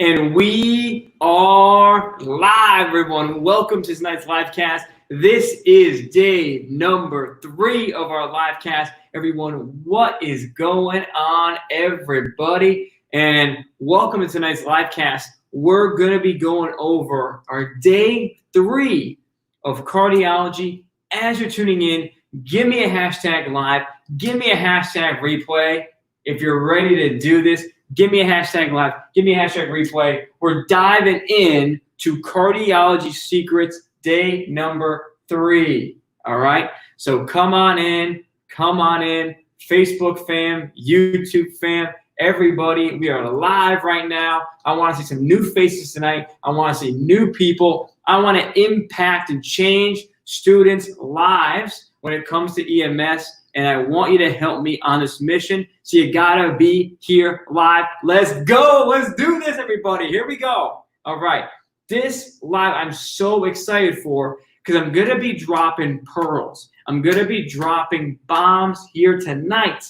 And we are live, everyone. Welcome to tonight's live cast. This is day number 3 of our live cast. Everyone, what is going on, everybody? And welcome to tonight's live cast. We're going to be going over our day 3 of cardiology. As you're tuning in, give me a hashtag live. Give me a hashtag replay. If you're ready to do this, give me a hashtag live. Give me a hashtag replay. We're diving in to cardiology secrets, day number 3. All right. So come on in. Come on in. Facebook fam, YouTube fam, everybody. We are live right now. I want to see some new faces tonight. I want to see new people. I want to impact and change students' lives when it comes to EMS. And I want you to help me on this mission. So you gotta be here live. Let's go. Let's do this, everybody. Here we go. All right. This live I'm so excited for because I'm gonna be dropping pearls. I'm gonna be dropping bombs here tonight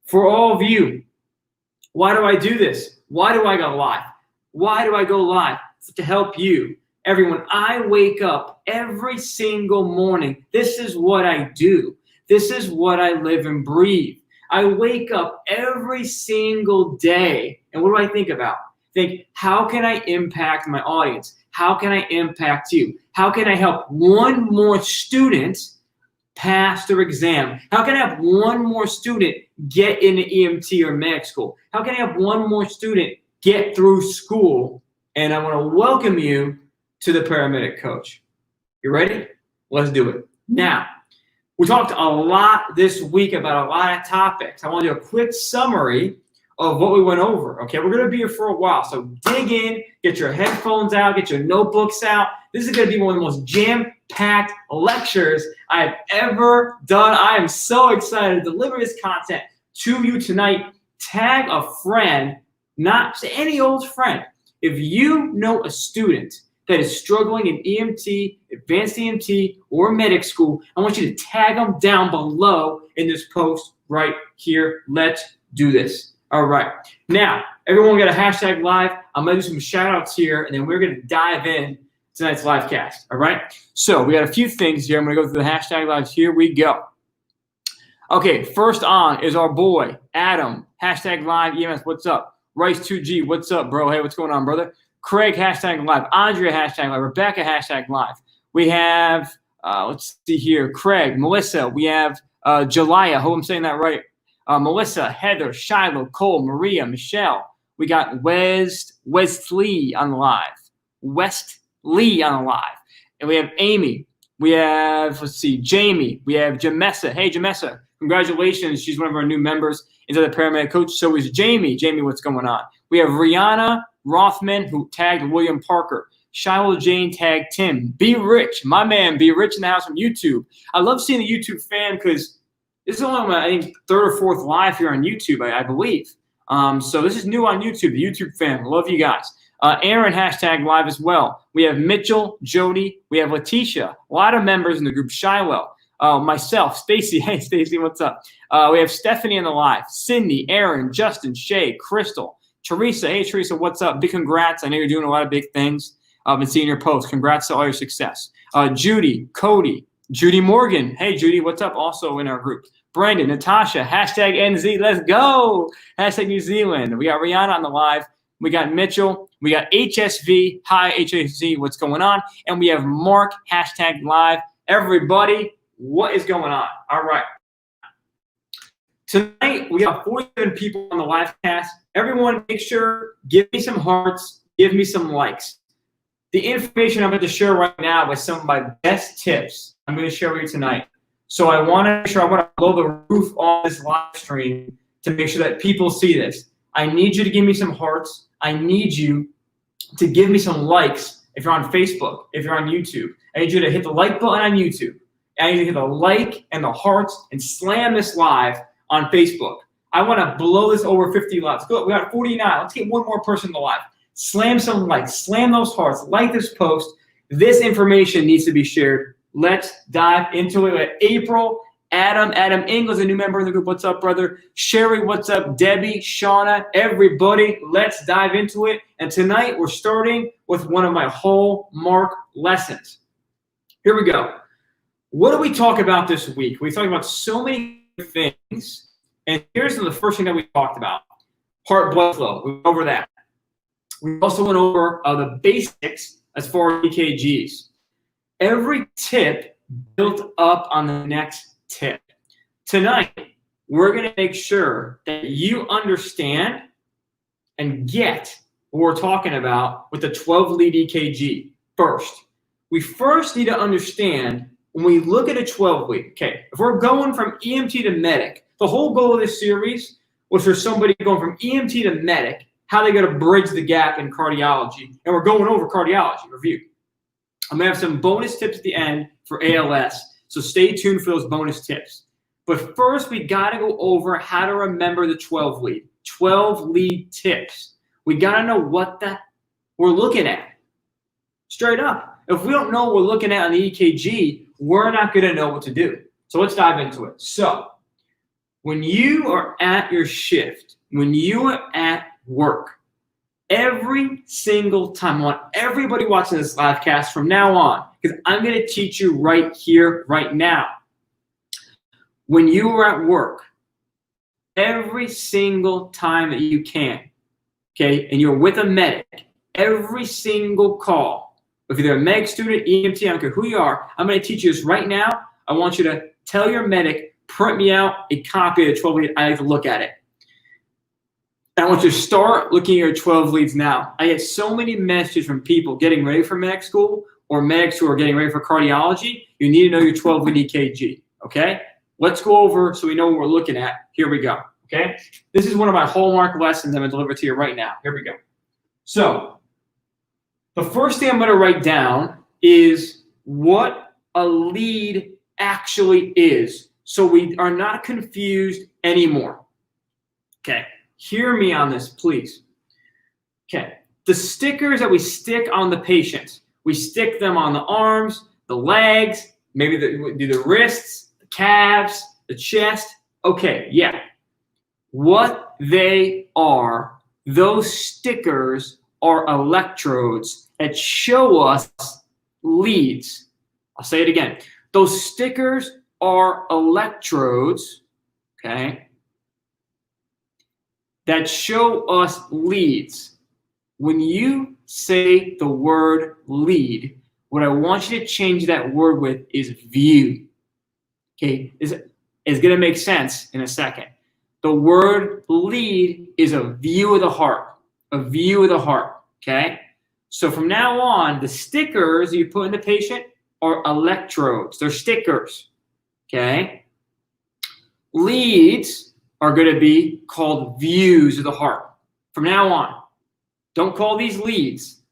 for all of you. Why do I do this? Why do I go live? Why do I go live? It's to help you. Everyone, I wake up every single morning. This is what I do. This is what I live and breathe. I wake up every single day, and what do I think about? Think, how can I impact my audience? How can I impact you? How can I help one more student pass their exam? How can I help one more student get into EMT or medic school? How can I help one more student get through school? And I want to welcome you to the Paramedic Coach. You ready? Let's do it. Now, we talked a lot this week about a lot of topics. I want to do a quick summary of what we went over. Okay, we're going to be here for a while, so dig in, get your headphones out, get your notebooks out. This is going to be one of the most jam-packed lectures I've ever done. I am so excited to deliver this content to you tonight. Tag a friend, not any old friend. If you know a student that is struggling in EMT, advanced EMT, or medic school, I want you to tag them down below in this post right here. Let's do this. All right. Now, everyone got a hashtag live. I'm going to do some shout outs here, and then we're going to dive in tonight's live cast. All right. So we got a few things here. I'm going to go through the hashtag lives. Here we go. Okay. First on is our boy, Adam. Hashtag live EMS. What's up? Rice2G. What's up, bro? Hey, what's going on, brother? Craig, hashtag live. Andrea, hashtag live. Rebecca, hashtag live. We have, let's see here, Craig, Melissa. We have Jalaya. I hope I'm saying that right. Melissa, Heather, Shiloh, Cole, Maria, Michelle. We got Wesley on the live. Westley on the live. And we have Amy. We have, let's see, Jamie. We have Jamessa. Hey, Jamessa, congratulations. She's one of our new members into the Paramedic Coach. So is Jamie. Jamie, what's going on? We have Rihanna Rothman, who tagged William Parker. Shiloh Jane tagged Tim. Be Rich, my man, Be Rich in the house from YouTube. I love seeing the YouTube fan because this is only my, I think, 3rd or 4th live here on YouTube, I believe. So this is new on YouTube, the YouTube fan. Love you guys. Aaron, hashtag live as well. We have Mitchell, Jody. We have Letitia. A lot of members in the group. Shiloh. Myself, Stacy. Hey, Stacy, what's up? We have Stephanie in the live. Cindy, Aaron, Justin, Shay, Crystal. Teresa, hey Teresa, what's up? Big congrats. I know you're doing a lot of big things. I've been seeing your posts. Congrats to all your success. Judy, Cody, Judy Morgan. Hey Judy, what's up? Also in our group. Brandon, Natasha, hashtag NZ, let's go. Hashtag New Zealand. We got Rihanna on the live. We got Mitchell. We got HSV. Hi HSV, what's going on? And we have Mark, hashtag live. Everybody, what is going on? All right. Tonight, we got 47 people on the live cast. Everyone, make sure, give me some hearts, give me some likes. The information I'm going to share right now is some of my best tips I'm going to share with you tonight. So I want to make sure I want to blow the roof on this live stream to make sure that people see this. I need you to give me some hearts. I need you to give me some likes if you're on Facebook, if you're on YouTube. I need you to hit the like button on YouTube. I need you to hit the like and the hearts and slam this live on Facebook. I want to blow this over 50 likes. Go, we got 49. Let's get one more person in the live. Slam some likes. Slam those hearts. Like this post. This information needs to be shared. Let's dive into it. April Adam Ingles, a new member of the group. What's up, brother? Sherry, what's up? Debbie, Shauna, everybody, let's dive into it. And tonight we're starting with one of my hallmark lessons. Here we go. What do we talk about this week? We talk about so many things. And here's the first thing that we talked about. Heart blood flow. We went over that. We also went over the basics as far as EKGs. Every tip built up on the next tip. Tonight, we're going to make sure that you understand and get what we're talking about with the 12-lead EKG. First, we first need to understand when we look at a 12-lead, okay, if we're going from EMT to medic, the whole goal of this series was for somebody going from EMT to medic, how they got to bridge the gap in cardiology. And we're going over cardiology review. I'm going to have some bonus tips at the end for ALS, so stay tuned for those bonus tips. But first, we got to go over how to remember the 12-lead. 12-lead tips. We got to know what we're looking at. Straight up. If we don't know what we're looking at on the EKG, we're not going to know what to do. So let's dive into it. So when you are at your shift, when you are at work, every single time, I want everybody watching this live cast from now on, because I'm going to teach you right here, right now. When you are at work, every single time that you can, okay, and you're with a medic, every single call, if you're a medic student, EMT, I don't care who you are, I'm going to teach you this right now. I want you to tell your medic, print me out a copy of the 12 lead. I like to look at it. And I want you to start looking at your 12 leads now. I get so many messages from people getting ready for medic school or medics who are getting ready for cardiology. You need to know your 12 lead EKG, okay? Let's go over so we know what we're looking at. Here we go, okay? This is one of my hallmark lessons I'm going to deliver to you right now. Here we go. So the first thing I'm going to write down is what a lead actually is, so we are not confused anymore, okay? Hear me on this, please. Okay, the stickers that we stick on the patients, we stick them on the arms, the legs, maybe the wrists, the calves, the chest. Okay, yeah. What they are, those stickers are electrodes that show us leads. I'll say it again. Those stickers are electrodes, okay, that show us leads. When you say the word lead, what I want you to change that word with is view. Okay, is going to make sense in a second. The word lead is a view of the heart, a view of the heart, okay? So from now on, the stickers you put in the patient are electrodes. They're stickers, okay? Leads are going to be called views of the heart. From now on, don't call these leads.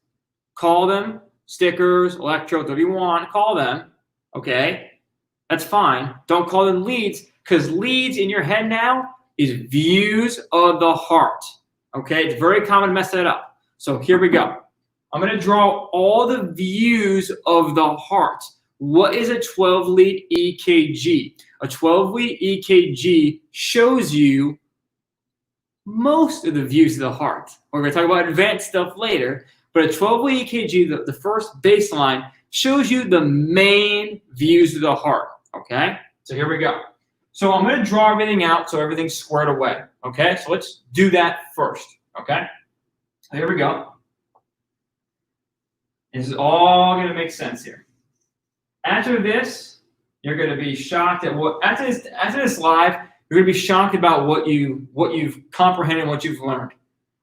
Call them stickers, electrodes, whatever you want, call them, okay? That's fine. Don't call them leads, because leads in your head now is views of the heart, okay? It's very common to mess that up. So here we go. I'm going to draw all the views of the heart. What is a 12-lead EKG? A 12-lead EKG shows you most of the views of the heart. We're going to talk about advanced stuff later, but a 12-lead EKG, the first baseline, shows you the main views of the heart, okay? So here we go. So I'm going to draw everything out so everything's squared away, okay? So let's do that first, okay? So here we go. This is all going to make sense here. After this, you're going to be shocked at what, after this live, you're going to be shocked about what you've comprehended, what you've learned.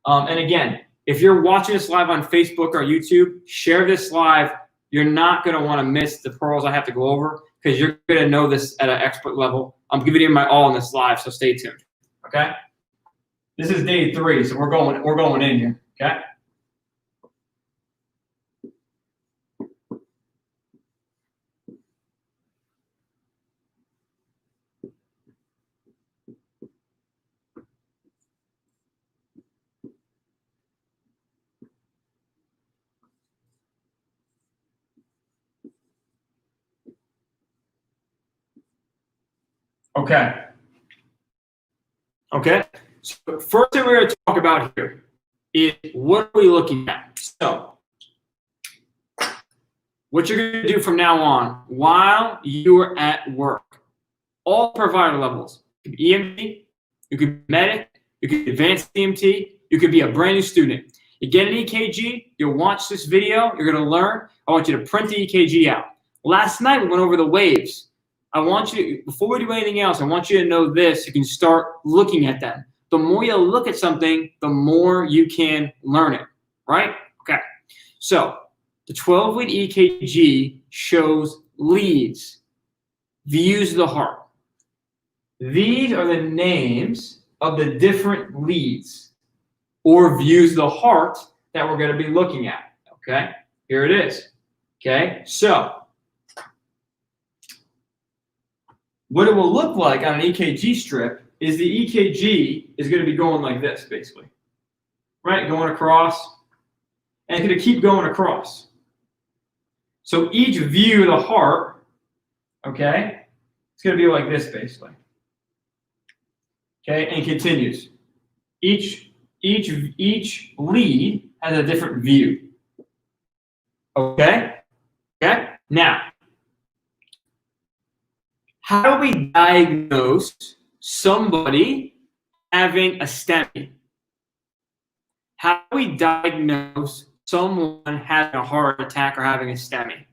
And again, if you're watching this live on Facebook or YouTube, share this live. You're not going to want to miss the pearls I have to go over, because you're going to know this at an expert level. I'm giving you my all in this live, so stay tuned. Okay? This is day 3, so we're going in here. Okay? Okay. Okay. So first thing we're going to talk about here is what are we looking at? So what you're going to do from now on while you are at work, all provider levels, you could be EMT, you could be medic, you could be advanced EMT, you could be a brand new student. You get an EKG, you'll watch this video, you're going to learn. I want you to print the EKG out. Last night we went over the waves. I want you, before we do anything else, I want you to know this. You can start looking at them. The more you look at something, the more you can learn it, right? Okay. So the 12-lead EKG shows leads, views of the heart. These are the names of the different leads or views of the heart that we're going to be looking at, okay? Here it is, okay? So what it will look like on an EKG strip is the EKG is going to be going like this, basically, right? Going across, and it's going to keep going across. So each view of the heart, okay, it's going to be like this, basically, okay, and continues. Each lead has a different view, okay? Okay, now, how do we diagnose somebody having a STEMI? How do we diagnose someone having a heart attack or having a STEMI?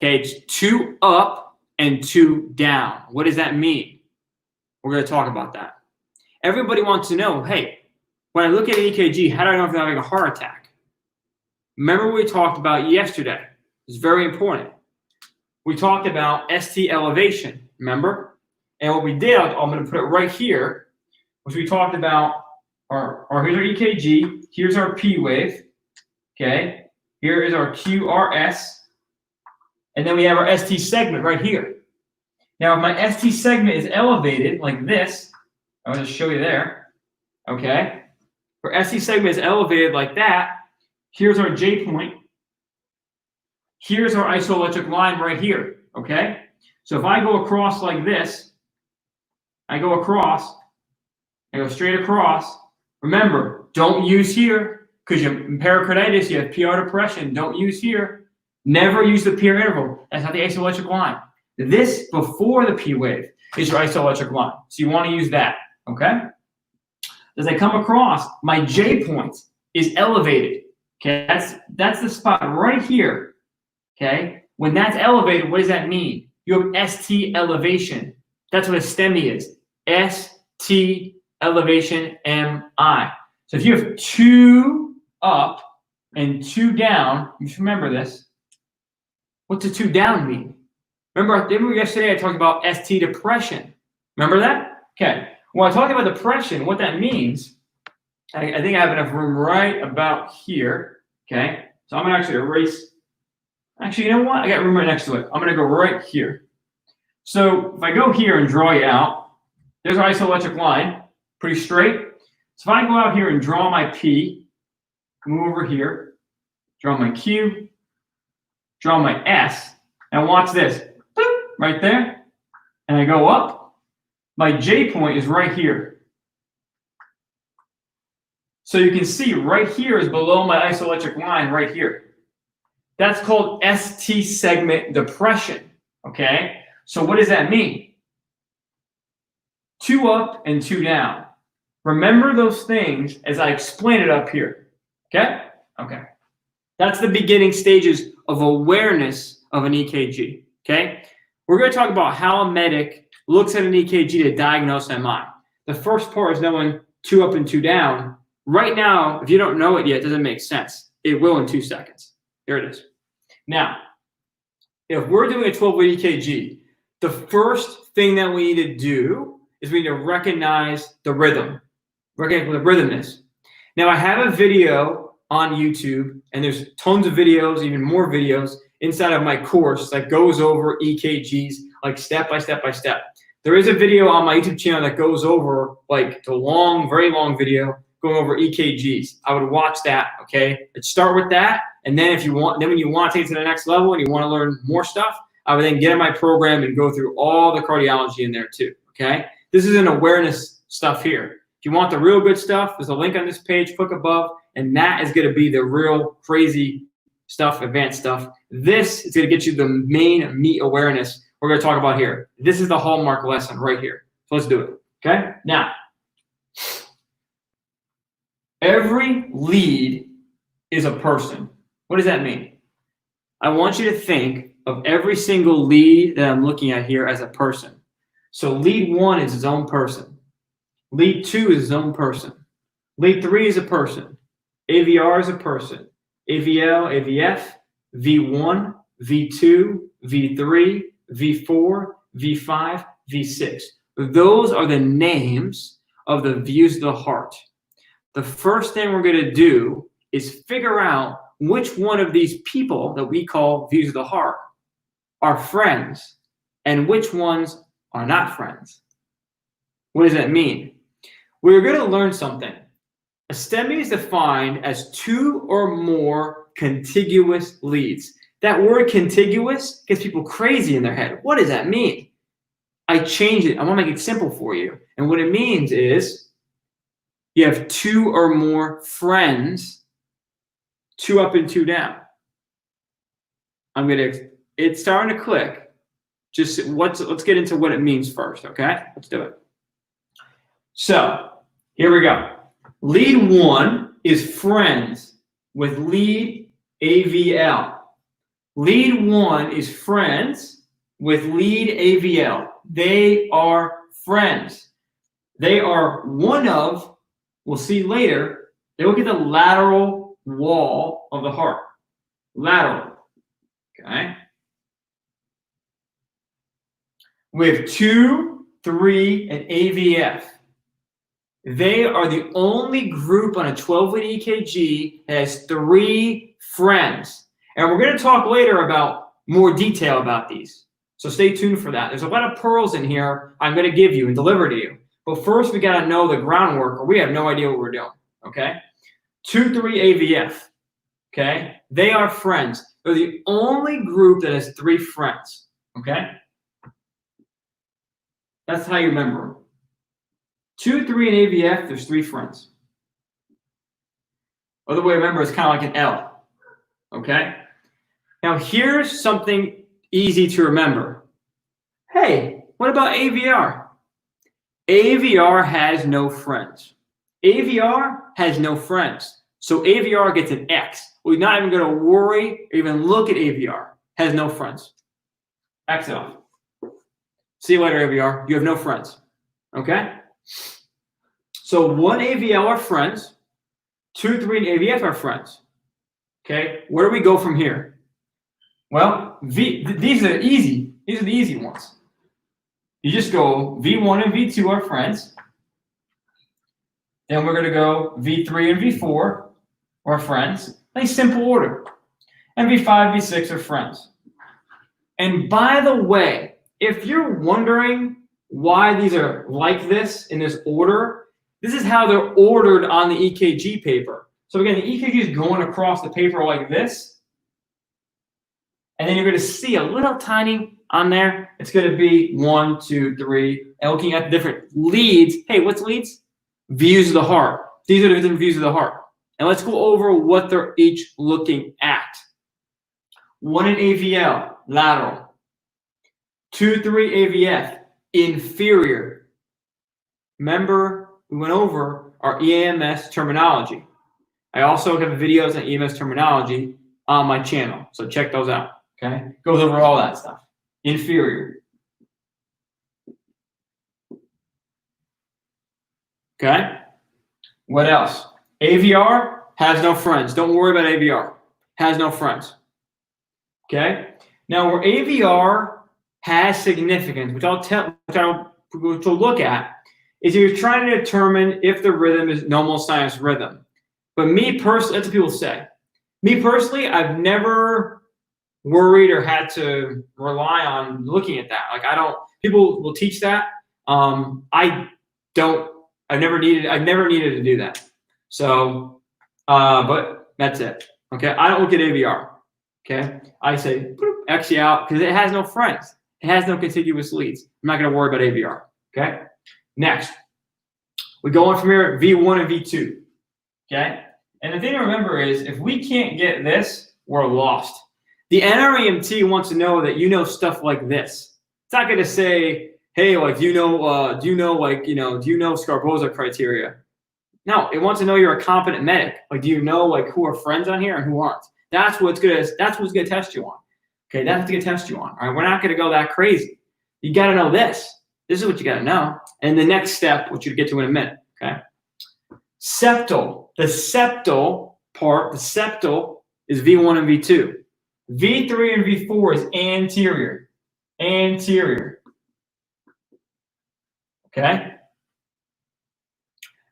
Okay, it's 2 up and 2 down. What does that mean? We're going to talk about that. Everybody wants to know, hey, when I look at an EKG, how do I know if they're having a heart attack? Remember what we talked about yesterday. It's very important. We talked about ST elevation, remember? And what we did, I'm going to put it right here, which we talked about, here's our EKG, here's our P wave, okay? Here is our QRS, and then we have our ST segment right here. Now, if my ST segment is elevated like this, I'm going to show you there, okay? If ST segment is elevated like that, here's our J point. Here's our isoelectric line right here, okay? So if I go across like this, I go across, I go straight across. Remember, don't use here because you have pericarditis, you have PR depression. Don't use here. Never use the PR interval. That's not the isoelectric line. This before the P wave is your isoelectric line. So you want to use that, okay? As I come across, my J point is elevated, okay? That's the spot right here. Okay, when that's elevated, what does that mean? You have ST elevation. That's what a STEMI is. ST elevation MI. So if you have 2 up and 2 down, you should remember this. What's a 2 down mean? Remember yesterday I talked about ST depression. Remember that? Okay. When I talk about depression, what that means, I think I have enough room right about here. Okay, so I'm gonna actually erase. Actually, you know what? I got room right next to it. I'm going to go right here. So if I go here and draw you out, there's our isoelectric line, pretty straight. So if I go out here and draw my P, come over here, draw my Q, draw my S, and watch this, boop, right there, and I go up, my J point is right here. So you can see right here is below my isoelectric line right here. That's called ST segment depression, okay? So what does that mean? 2 up and 2 down. Remember those things as I explain it up here, okay? Okay. That's the beginning stages of awareness of an EKG, okay? We're going to talk about how a medic looks at an EKG to diagnose MI. The first part is knowing 2 up and 2 down. Right now, if you don't know it yet, it doesn't make sense. It will in 2 seconds. Here it is. Now, if we're doing a 12-lead EKG, the first thing that we need to do is we need to recognize the rhythm, recognize what the rhythm is. Now, I have a video on YouTube, and there's tons of videos, even more videos, inside of my course that goes over EKGs, like step by step by step. There is a video on my YouTube channel that goes over, like, the long, very long video going over EKGs. I would watch that, okay? Let's start with that, and then if you want, then when you want to take it to the next level and you want to learn more stuff, I would then get in my program and go through all the cardiology in there too, okay? This is an awareness stuff here. If you want the real good stuff, there's a link on this page, click above, and that is gonna be the real crazy stuff, advanced stuff. This is gonna get you the main meat awareness we're gonna talk about here. This is the hallmark lesson right here. So let's do it, okay? Now, every lead is a person. What does that mean? I want you to think of every single lead that I'm looking at here as a person. So lead 1 is his own person. Lead 2 is his own person. Lead 3 is a person. AVR is a person. AVL, AVF, V1, V2, V3, V4, V5, V6. Those are the names of the views of the heart. The first thing we're going to do is figure out which one of these people that we call views of the heart are friends and which ones are not friends. What does that mean? We're going to learn something. A STEMI is defined as 2 or more contiguous leads. That word contiguous gets people crazy in their head. What does that mean? I change it. I want to make it simple for you. And what it means is you have 2 or more friends, 2 up and 2 down. It's starting to click. Let's get into what it means first, okay? Let's do it. So here we go. Lead 1 is friends with lead AVL. Lead 1 is friends with lead AVL. They are friends. They are one of, we'll see later, they look at the lateral wall of the heart. Lateral. Okay. We have 2, 3, and AVF. They are the only group on a 12-lead EKG that has 3 friends. And we're going to talk later about more detail about these. So stay tuned for that. There's a lot of pearls in here I'm going to give you and deliver to you. But first, we got to know the groundwork, or we have no idea what we're doing. Okay? 2, 3 AVF. Okay? They are friends. They're the only group that has 3 friends. Okay? That's how you remember them. 2, 3, and AVF, there's 3 friends. Other way to remember is kind of like an L. Okay? Now, here's something easy to remember. Hey, what about AVR? AVR has no friends. AVR has no friends. So AVR gets an X. We're not even going to worry or even look at AVR. Has no friends. X it off. See you later, AVR. You have no friends. Okay? So 1 AVL are friends. 2, 3, and AVF are friends. Okay? Where do we go from here? Well, these are easy. These are the easy ones. You just go V1 and V2 are friends. Then we're going to go V3 and V4 are friends. Nice simple order. And V5, V6 are friends. And by the way, if you're wondering why these are like this in this order, this is how they're ordered on the EKG paper. So again, the EKG is going across the paper like this. And then you're going to see a little tiny on there. It's going to be 1, 2, 3. And looking at different leads. Hey, what's leads? Views of the heart. These are the different views of the heart. And let's go over what they're each looking at. 1 in AVL, lateral. 2, 3 AVF, inferior. Remember, we went over our EMS terminology. I also have videos on EMS terminology on my channel, so check those out. Okay, goes over all that stuff. Inferior. Okay, what else? AVR has no friends. Don't worry about AVR. Has no friends. Okay, now where AVR has significance, which we'll look at, is you're trying to determine if the rhythm is normal sinus rhythm. But me personally, that's what people say. Me personally, I've never worried or had to rely on looking at that. Like people will teach that. I've never needed to do that. So, but that's it. Okay. I don't look at AVR. Okay. I say, X you out because it has no friends. It has no contiguous leads. I'm not going to worry about AVR. Okay. Next, we go on from here, V1 and V2. Okay. And the thing to remember is if we can't get this, we're lost. The NREMT wants to know that you know stuff like this. It's not going to say, hey, like, do you know Scarboza criteria? No, it wants to know you're a competent medic. Like, do you know like who are friends on here and who aren't? That's what's gonna test you on. Okay, that's what's gonna test you on. All right, we're not gonna go that crazy. You gotta know this. This is what you gotta know. And the next step, which you'll get to in a minute. Okay. Septal. The septal part, the septal is V1 and V2. V3 and V4 is anterior. Anterior. Okay.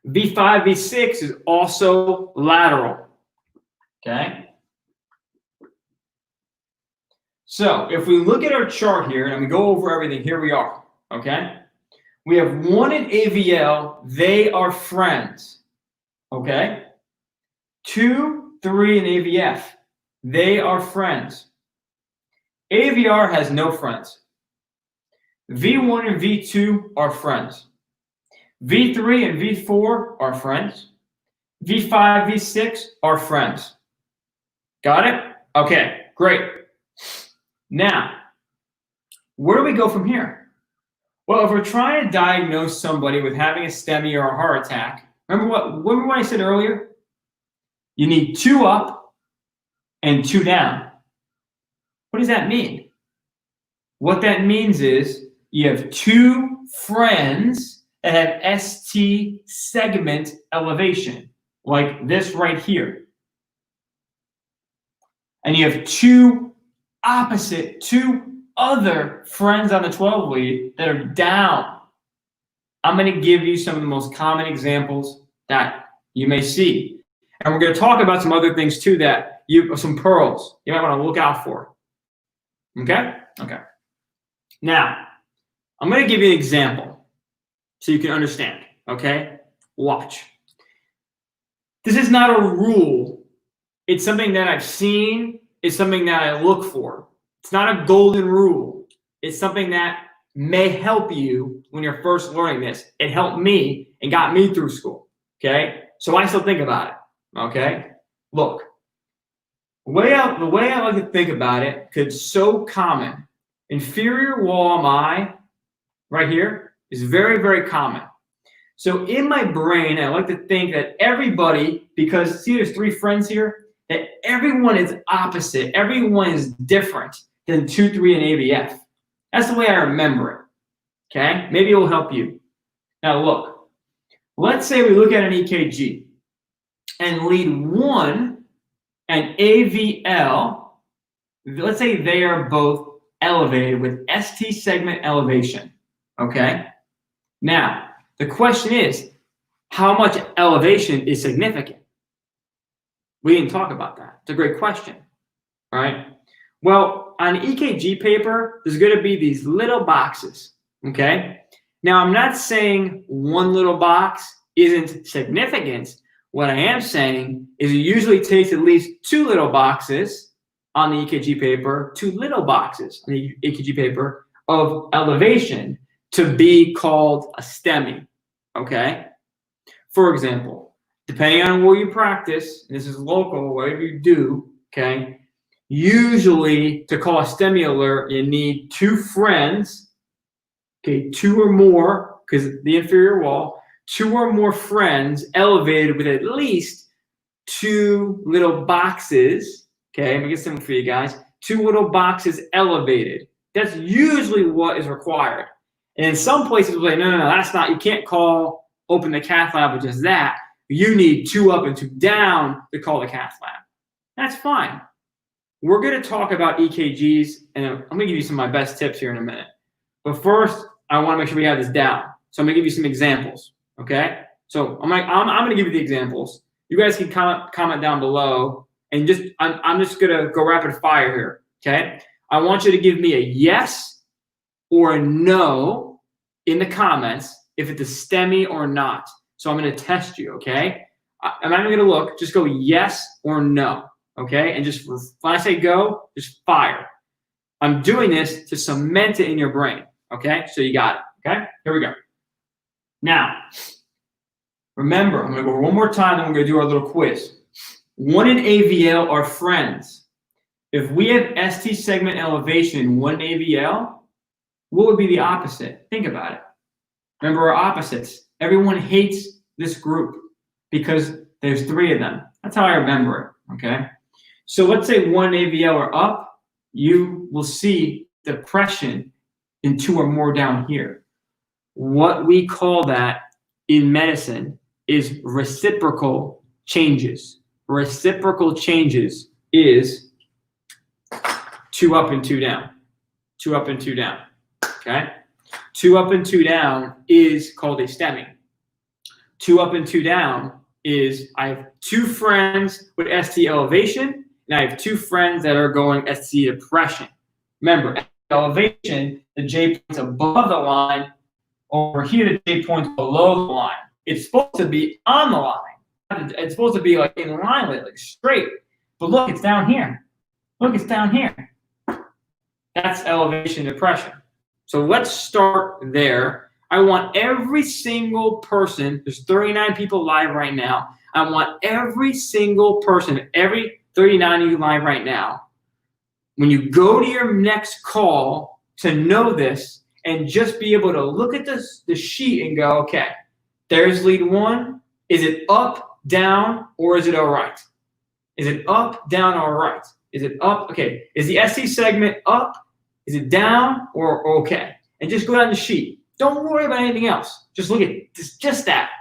V5, V6 is also lateral. Okay. So if we look at our chart here and we go over everything, here we are. Okay. We have 1 in AVL, they are friends. Okay. 2, 3 in AVF, they are friends. AVR has no friends. V1 and V2 are friends. V3 and V4 are friends. V5, V6 are friends. Got it? Okay, great. Now, where do we go from here? Well, if we're trying to diagnose somebody with having a STEMI or a heart attack, remember what I said earlier? You need 2 up and 2 down. What does that mean? What that means is you have 2 friends that have ST segment elevation, like this right here. And you have 2 other friends on the 12 lead that are down. I'm going to give you some of the most common examples that you may see. And we're going to talk about some other things too that some pearls you might want to look out for. Okay? Okay. Now, I'm going to give you an example so you can understand. Okay? Watch. This is not a rule. It's something that I've seen. It's something that I look for. It's not a golden rule. It's something that may help you when you're first learning this. It helped me and got me through school. Okay? So I still think about it. Okay? Look. The way I like to think about it, because it's so common. Inferior wall MI right here is very, very common. So in my brain, I like to think that everybody, because see there's 3 friends here, that everyone is opposite. Everyone is different than 2, 3 and AVF. That's the way I remember it. Okay? Maybe it will help you. Now look, let's say we look at an EKG and lead 1 and AVL, let's say they are both elevated with ST segment elevation. Okay? Now, the question is, how much elevation is significant? We didn't talk about that. It's a great question. All right? Well, on EKG paper, there's going to be these little boxes. Okay? Now, I'm not saying one little box isn't significant. What I am saying is it usually takes at least 2 little boxes on the EKG paper, 2 little boxes on the EKG paper of elevation to be called a STEMI. Okay? For example, depending on where you practice, this is local, whatever you do, okay, usually to call a STEMI alert, you need 2 friends, okay, 2 or more, because the inferior wall, 2 or more friends elevated with at least 2 little boxes. Okay, let me get something for you guys. 2 little boxes elevated. That's usually what is required. And in some places, we're like, no, that's not. You can't open the cath lab with just that. You need 2 up and 2 down to call the cath lab. That's fine. We're going to talk about EKGs, and I'm going to give you some of my best tips here in a minute. But first, I want to make sure we have this down. So I'm going to give you some examples. Okay, so I'm going to give you the examples. You guys can comment down below, and I'm just going to go rapid fire here. Okay, I want you to give me a yes or a no in the comments if it's a STEMI or not. So I'm going to test you. Okay, I'm not even going to look. Just go yes or no. Okay, and just when I say go, just fire. I'm doing this to cement it in your brain, okay? So you got it, okay? Here we go. Now, remember, I'm going to go one more time, then we're going to do our little quiz. 1 in AVL are friends. If we have ST segment elevation in 1 AVL, what would be the opposite? Think about it. Remember our opposites. Everyone hates this group because there's 3 of them. That's how I remember it, okay? So let's say 1 AVL are up, you will see depression in 2 or more down here. What we call that in medicine is reciprocal changes. Reciprocal changes is 2 up and 2 down. 2 up and 2 down, okay? 2 up and 2 down is called a STEMI. 2 up and 2 down is I have 2 friends with ST elevation, and I have 2 friends that are going ST depression. Remember, elevation, the J point's above the line. Over here, the J point's below the line. It's supposed to be on the line. It's supposed to be like in line with it, like straight. But look, it's down here. Look, it's down here. That's elevation depression. So let's start there. I want every single person, there's 39 people live right now. I want every single person, every 39 of you live right now, when you go to your next call, to know this and just be able to look at the sheet and go, okay, there's lead 1. Is it up, down, or is it all right? Is it up, down, or right? Is it up? Okay. Is the ST segment up? Is it down or okay? And just go down the sheet. Don't worry about anything else. Just look at just that.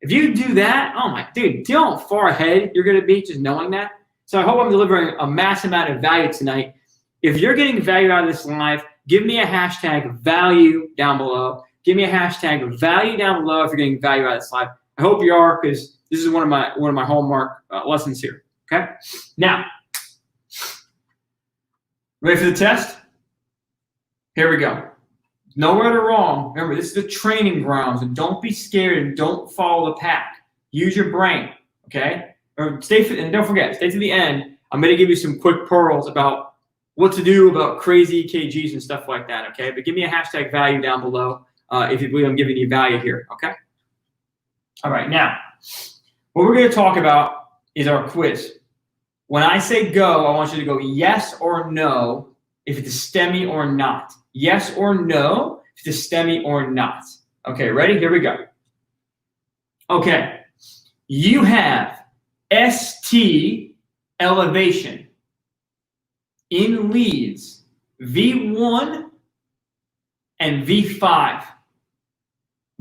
If you do that, oh my, dude, do you know how far ahead you're going to be just knowing that? So I hope I'm delivering a mass amount of value tonight. If you're getting value out of this live, give me a hashtag value down below. Give me a hashtag value down below if you're getting value out of this live. I hope you are, because this is one of my hallmark lessons here. Okay. Now, ready for the test? Here we go. Nowhere to wrong. Remember, this is the training grounds, and don't be scared and don't follow the pack. Use your brain. Okay. Or and don't forget, stay to the end. I'm going to give you some quick pearls about what to do about crazy EKGs and stuff like that, okay? But give me a hashtag value down below if you believe I'm giving you value here, okay? All right, now, what we're going to talk about is our quiz. When I say go, I want you to go yes or no if it's a STEMI or not. Yes or no if it's a STEMI or not. Okay, ready? Here we go. Okay, you have ST elevation in leads V1 and V5.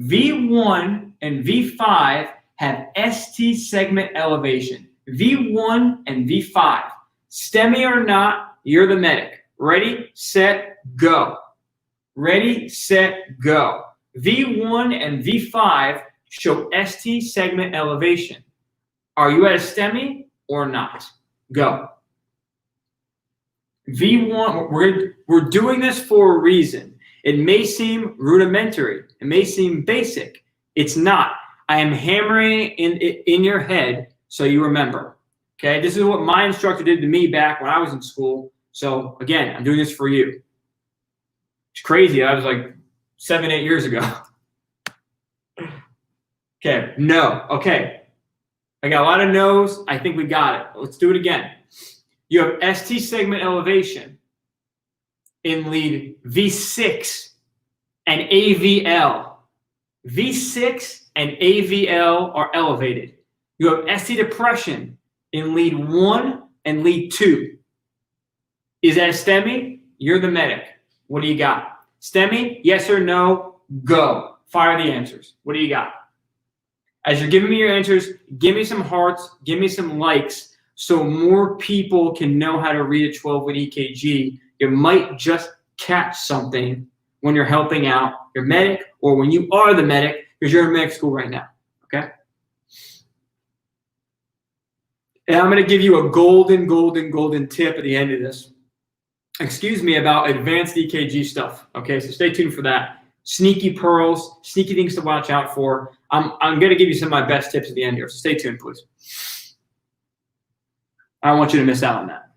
V1 and V5 have ST segment elevation. V1 and V5. STEMI or not, you're the medic. Ready, set, go. Ready, set, go. V1 and V5 show ST segment elevation. Are you at a STEMI or not? Go. V1, we're doing this for a reason. It may seem rudimentary. It may seem basic. It's not. I am hammering it in your head so you remember. Okay, this is what my instructor did to me back when I was in school. So again, I'm doing this for you. It's crazy. I was like 7, 8 years ago. Okay, no. Okay. I got a lot of no's. I think we got it. Let's do it again. You have ST segment elevation in lead V6 and AVL. V6 and AVL are elevated. You have ST depression in lead 1 and lead 2. Is that a STEMI? You're the medic. What do you got? STEMI, yes or no, go. Fire the answers. What do you got? As you're giving me your answers, give me some hearts, give me some likes, so more people can know how to read a 12-lead EKG. You might just catch something when you're helping out your medic or when you are the medic, because you're in medic school right now, okay? And I'm going to give you a golden tip at the end of this. Excuse me, about advanced EKG stuff, okay? So stay tuned for that. Sneaky pearls, sneaky things to watch out for. I'm going to give you some of my best tips at the end here, so stay tuned, please. I don't want you to miss out on that.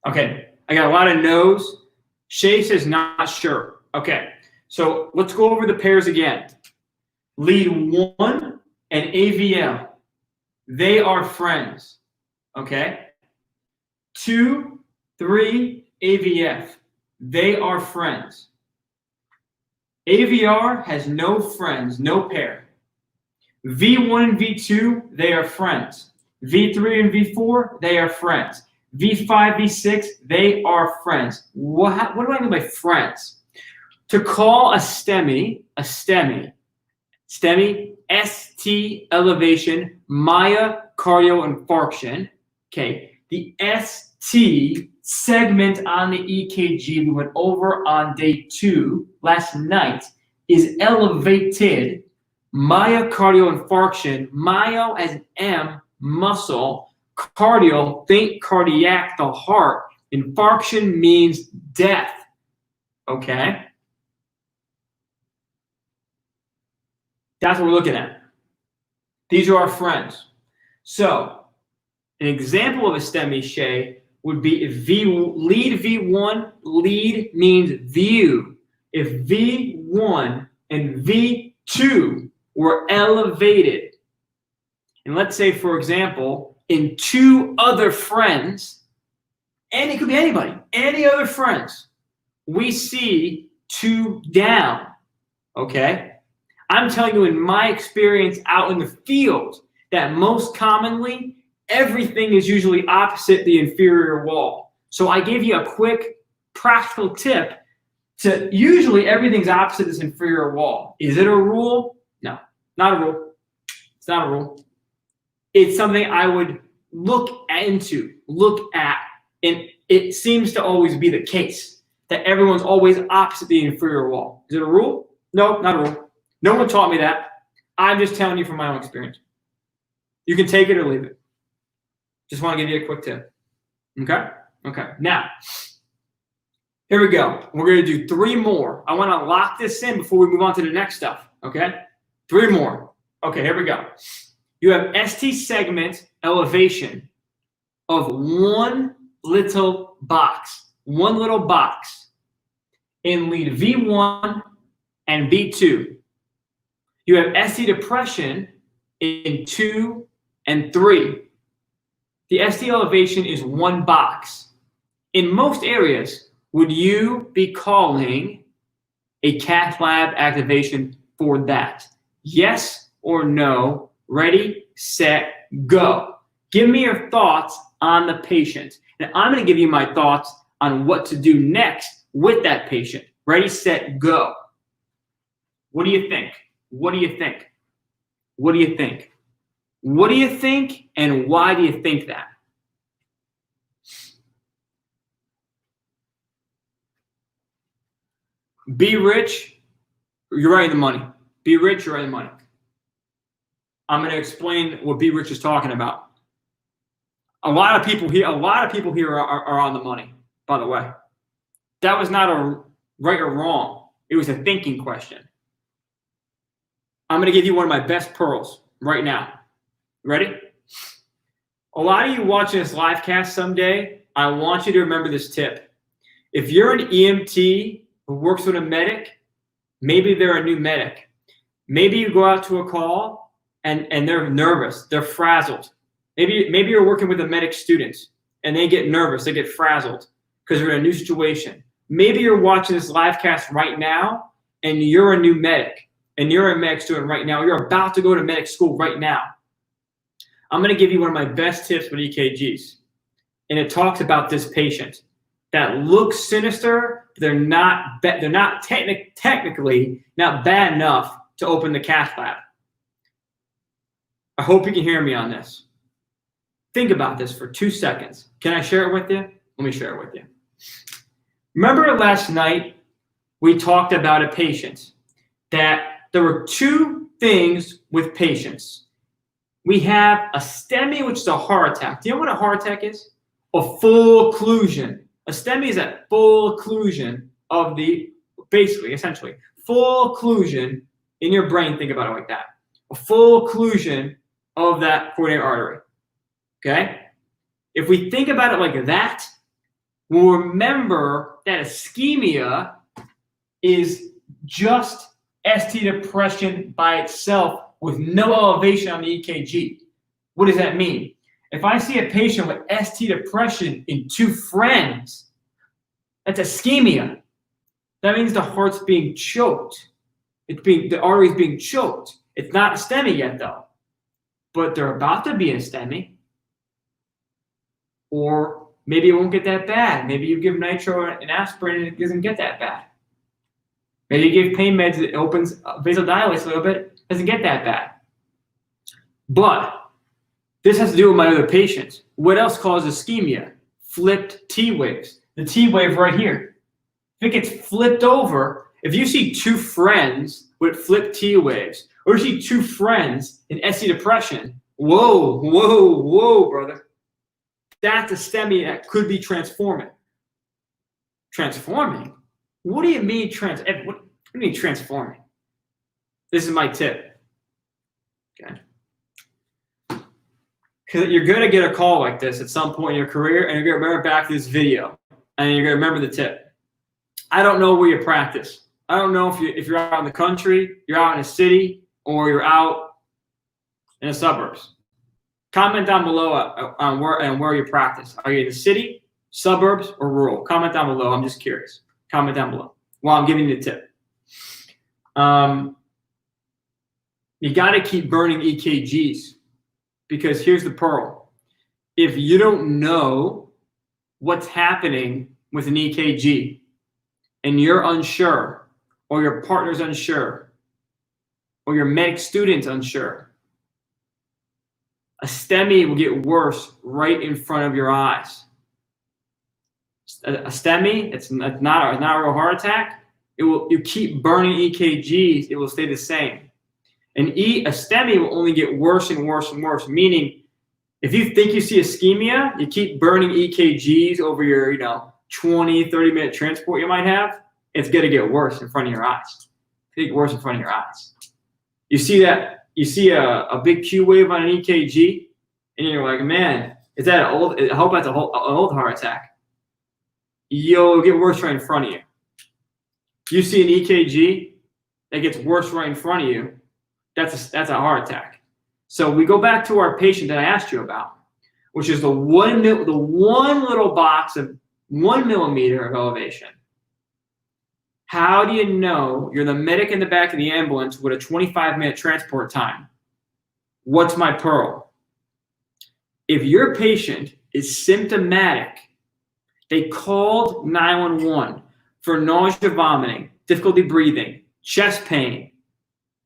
Okay, I got a lot of no's. Shay says not sure. Okay, so let's go over the pairs again. Lead 1 and AVL. They are friends. Okay. 2, 3, AVF. They are friends. AVR has no friends, no pair. V1 and V2, they are friends. V3 and V4, they are friends. V5, V6, they are friends. What do I mean by friends? To call a STEMI, ST elevation, myocardial infarction, okay, the ST segment on the EKG we went over on day 2 last night is elevated. Myocardial infarction, myo as an M, muscle, cardial, think cardiac, the heart. Infarction means death, okay? That's what we're looking at. These are our friends. So, an example of a STEMI, Shay, would be if lead V1, lead means view. If V1 and V2 were elevated, and let's say, for example, in 2 other friends, and it could be anybody, any other friends, we see 2 down, okay? I'm telling you in my experience out in the field that most commonly, everything is usually opposite the inferior wall. So I gave you a quick practical tip to usually everything's opposite this inferior wall. Is it a rule? No, not a rule. It's not a rule. It's something I would look at, and it seems to always be the case that everyone's always opposite the inferior wall. Is it a rule? No, not a rule. No one taught me that. I'm just telling you from my own experience. You can take it or leave it. Just want to give you a quick tip. Okay? Okay. Now, here we go. We're going to do 3 more. I want to lock this in before we move on to the next stuff. Okay? 3 more. Okay, here we go. You have ST segment elevation of one little box. One little box in lead V1 and V2. You have ST depression in 2 and 3. The ST elevation is one box. In most areas, would you be calling a cath lab activation for that? Yes or no? Ready, set, go. Give me your thoughts on the patient. And I'm going to give you my thoughts on what to do next with that patient. Ready, set, go. What do you think? What do you think? What do you think? What do you think, and why do you think that? Be rich, you're right in the money. Be rich, you're right in the money. I'm going to explain what Be Rich is talking about. A lot of people here are on the money, by the way. That was not a right or wrong. It was a thinking question. I'm going to give you one of my best pearls right now. Ready? A lot of you watching this live cast someday, I want you to remember this tip. If you're an EMT who works with a medic, maybe they're a new medic. Maybe you go out to a call and they're nervous, they're frazzled. Maybe you're working with a medic students and they get nervous, they get frazzled because they're in a new situation. Maybe you're watching this live cast right now and you're a new medic and you're a medic student right now. You're about to go to medic school right now. I'm going to give you one of my best tips with EKGs. And it talks about this patient that looks sinister, but they're not technically not bad enough to open the cath lab. I hope you can hear me on this. Think about this for 2 seconds. Can I share it with you? Let me share it with you. Remember last night we talked about a patient that there were 2 things with patients. We have a STEMI, which is a heart attack. Do you know what a heart attack is? A full occlusion. A STEMI is a full occlusion of the, essentially, full occlusion in your brain. Think about it like that. A full occlusion of that coronary artery. Okay? If we think about it like that, Well, remember that ischemia is just ST depression by itself with no elevation on the EKG. What does that mean? If I see a patient with ST depression in 2 friends, that's ischemia. That means the heart's being choked. The artery's being choked. It's not a STEMI yet, though. But they're about to be a STEMI. Or maybe it won't get that bad. Maybe you give nitro and aspirin and it doesn't get that bad. Maybe you give pain meds, it opens, vasodilates a little bit, doesn't get that bad. But this has to do with my other patients. What else causes ischemia? Flipped T waves. The T wave right here. If it gets flipped over, if you see 2 friends with flipped T waves, or you see 2 friends in ST depression, whoa, whoa, whoa, brother. That's a STEMI that could be transforming. Transforming? What do you mean what do you mean transforming? This is my tip. Okay. Because you're going to get a call like this at some point in your career, and you're going to remember back to this video, and you're going to remember the tip. I don't know where you practice. I don't know if you're out in the country, you're out in a city, or you're out in the suburbs. Comment down below on where you practice. Are you in the city, suburbs, or rural? Comment down below. I'm just curious. Comment down below while I'm giving you the tip. You got to keep burning EKGs, because here's the pearl. If you don't know what's happening with an EKG and you're unsure, or your partner's unsure, or your medic student's unsure, a STEMI will get worse right in front of your eyes. A STEMI, it's not a real heart attack. You keep burning EKGs, it will stay the same. And a STEMI will only get worse and worse and worse, meaning if you think you see ischemia, you keep burning EKGs over your 20, 30-minute transport you might have, it's going to get worse in front of your eyes. It's going to get worse in front of your eyes. You see that? You see a big Q wave on an EKG, and you're like, man, is that I hope that's an old heart attack. You'll get worse right in front of you. You see an EKG that gets worse right in front of you, that's a heart attack. So we go back to our patient that I asked you about, which is the one little box of 1 millimeter of elevation. How do you know you're the medic in the back of the ambulance with a 25-minute transport time? What's my pearl? If your patient is symptomatic, they called 911 for nausea, vomiting, difficulty breathing, chest pain,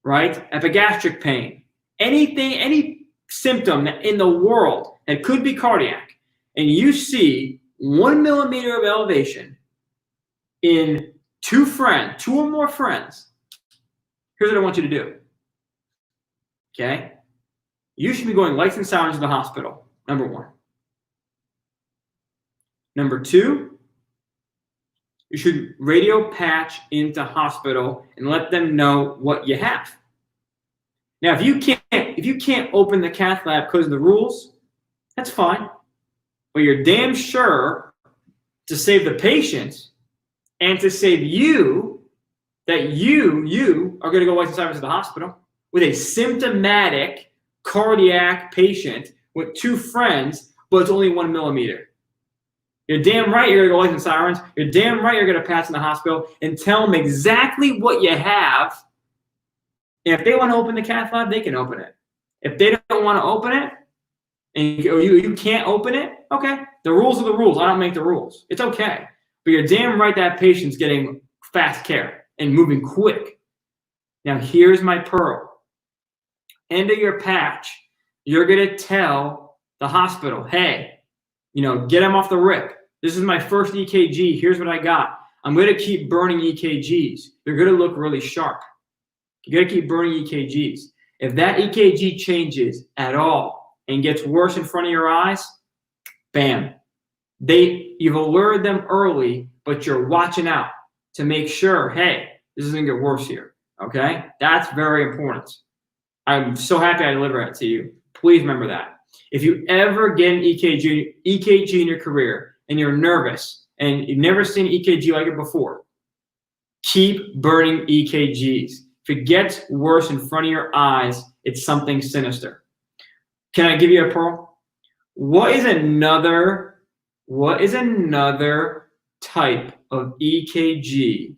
right? Epigastric pain, any symptom in the world that could be cardiac, and you see 1 millimeter of elevation in 2 or more friends, here's what I want you to do. Okay? You should be going lights and sirens to the hospital, number 1. Number 2, you should radio patch into hospital and let them know what you have. Now, if you can't open the cath lab because of the rules, that's fine. But you're damn sure to save the patient and to save you that you are going to go lights and sirens to the hospital with a symptomatic cardiac patient with 2 friends, but it's only 1 millimeter. You're damn right you're going to go lights and sirens. You're damn right you're going to pass in the hospital and tell them exactly what you have. And if they want to open the cath lab, they can open it. If they don't want to open it, and you can't open it, okay. The rules are the rules. I don't make the rules. It's okay. But you're damn right that patient's getting fast care and moving quick. Now, here's my pearl. End of your patch, you're going to tell the hospital, hey, get them off the rip. This is my first EKG. Here's what I got. I'm going to keep burning EKGs. They're going to look really sharp. You got to keep burning EKGs. If that EKG changes at all and gets worse in front of your eyes, bam. You've alerted them early, but you're watching out to make sure, hey, this isn't going to get worse here. Okay? That's very important. I'm so happy I delivered that to you. Please remember that. If you ever get an EKG in your career and you're nervous and you've never seen an EKG like it before, keep burning EKGs. If it gets worse in front of your eyes, it's something sinister. Can I give you a pearl? What is another type of EKG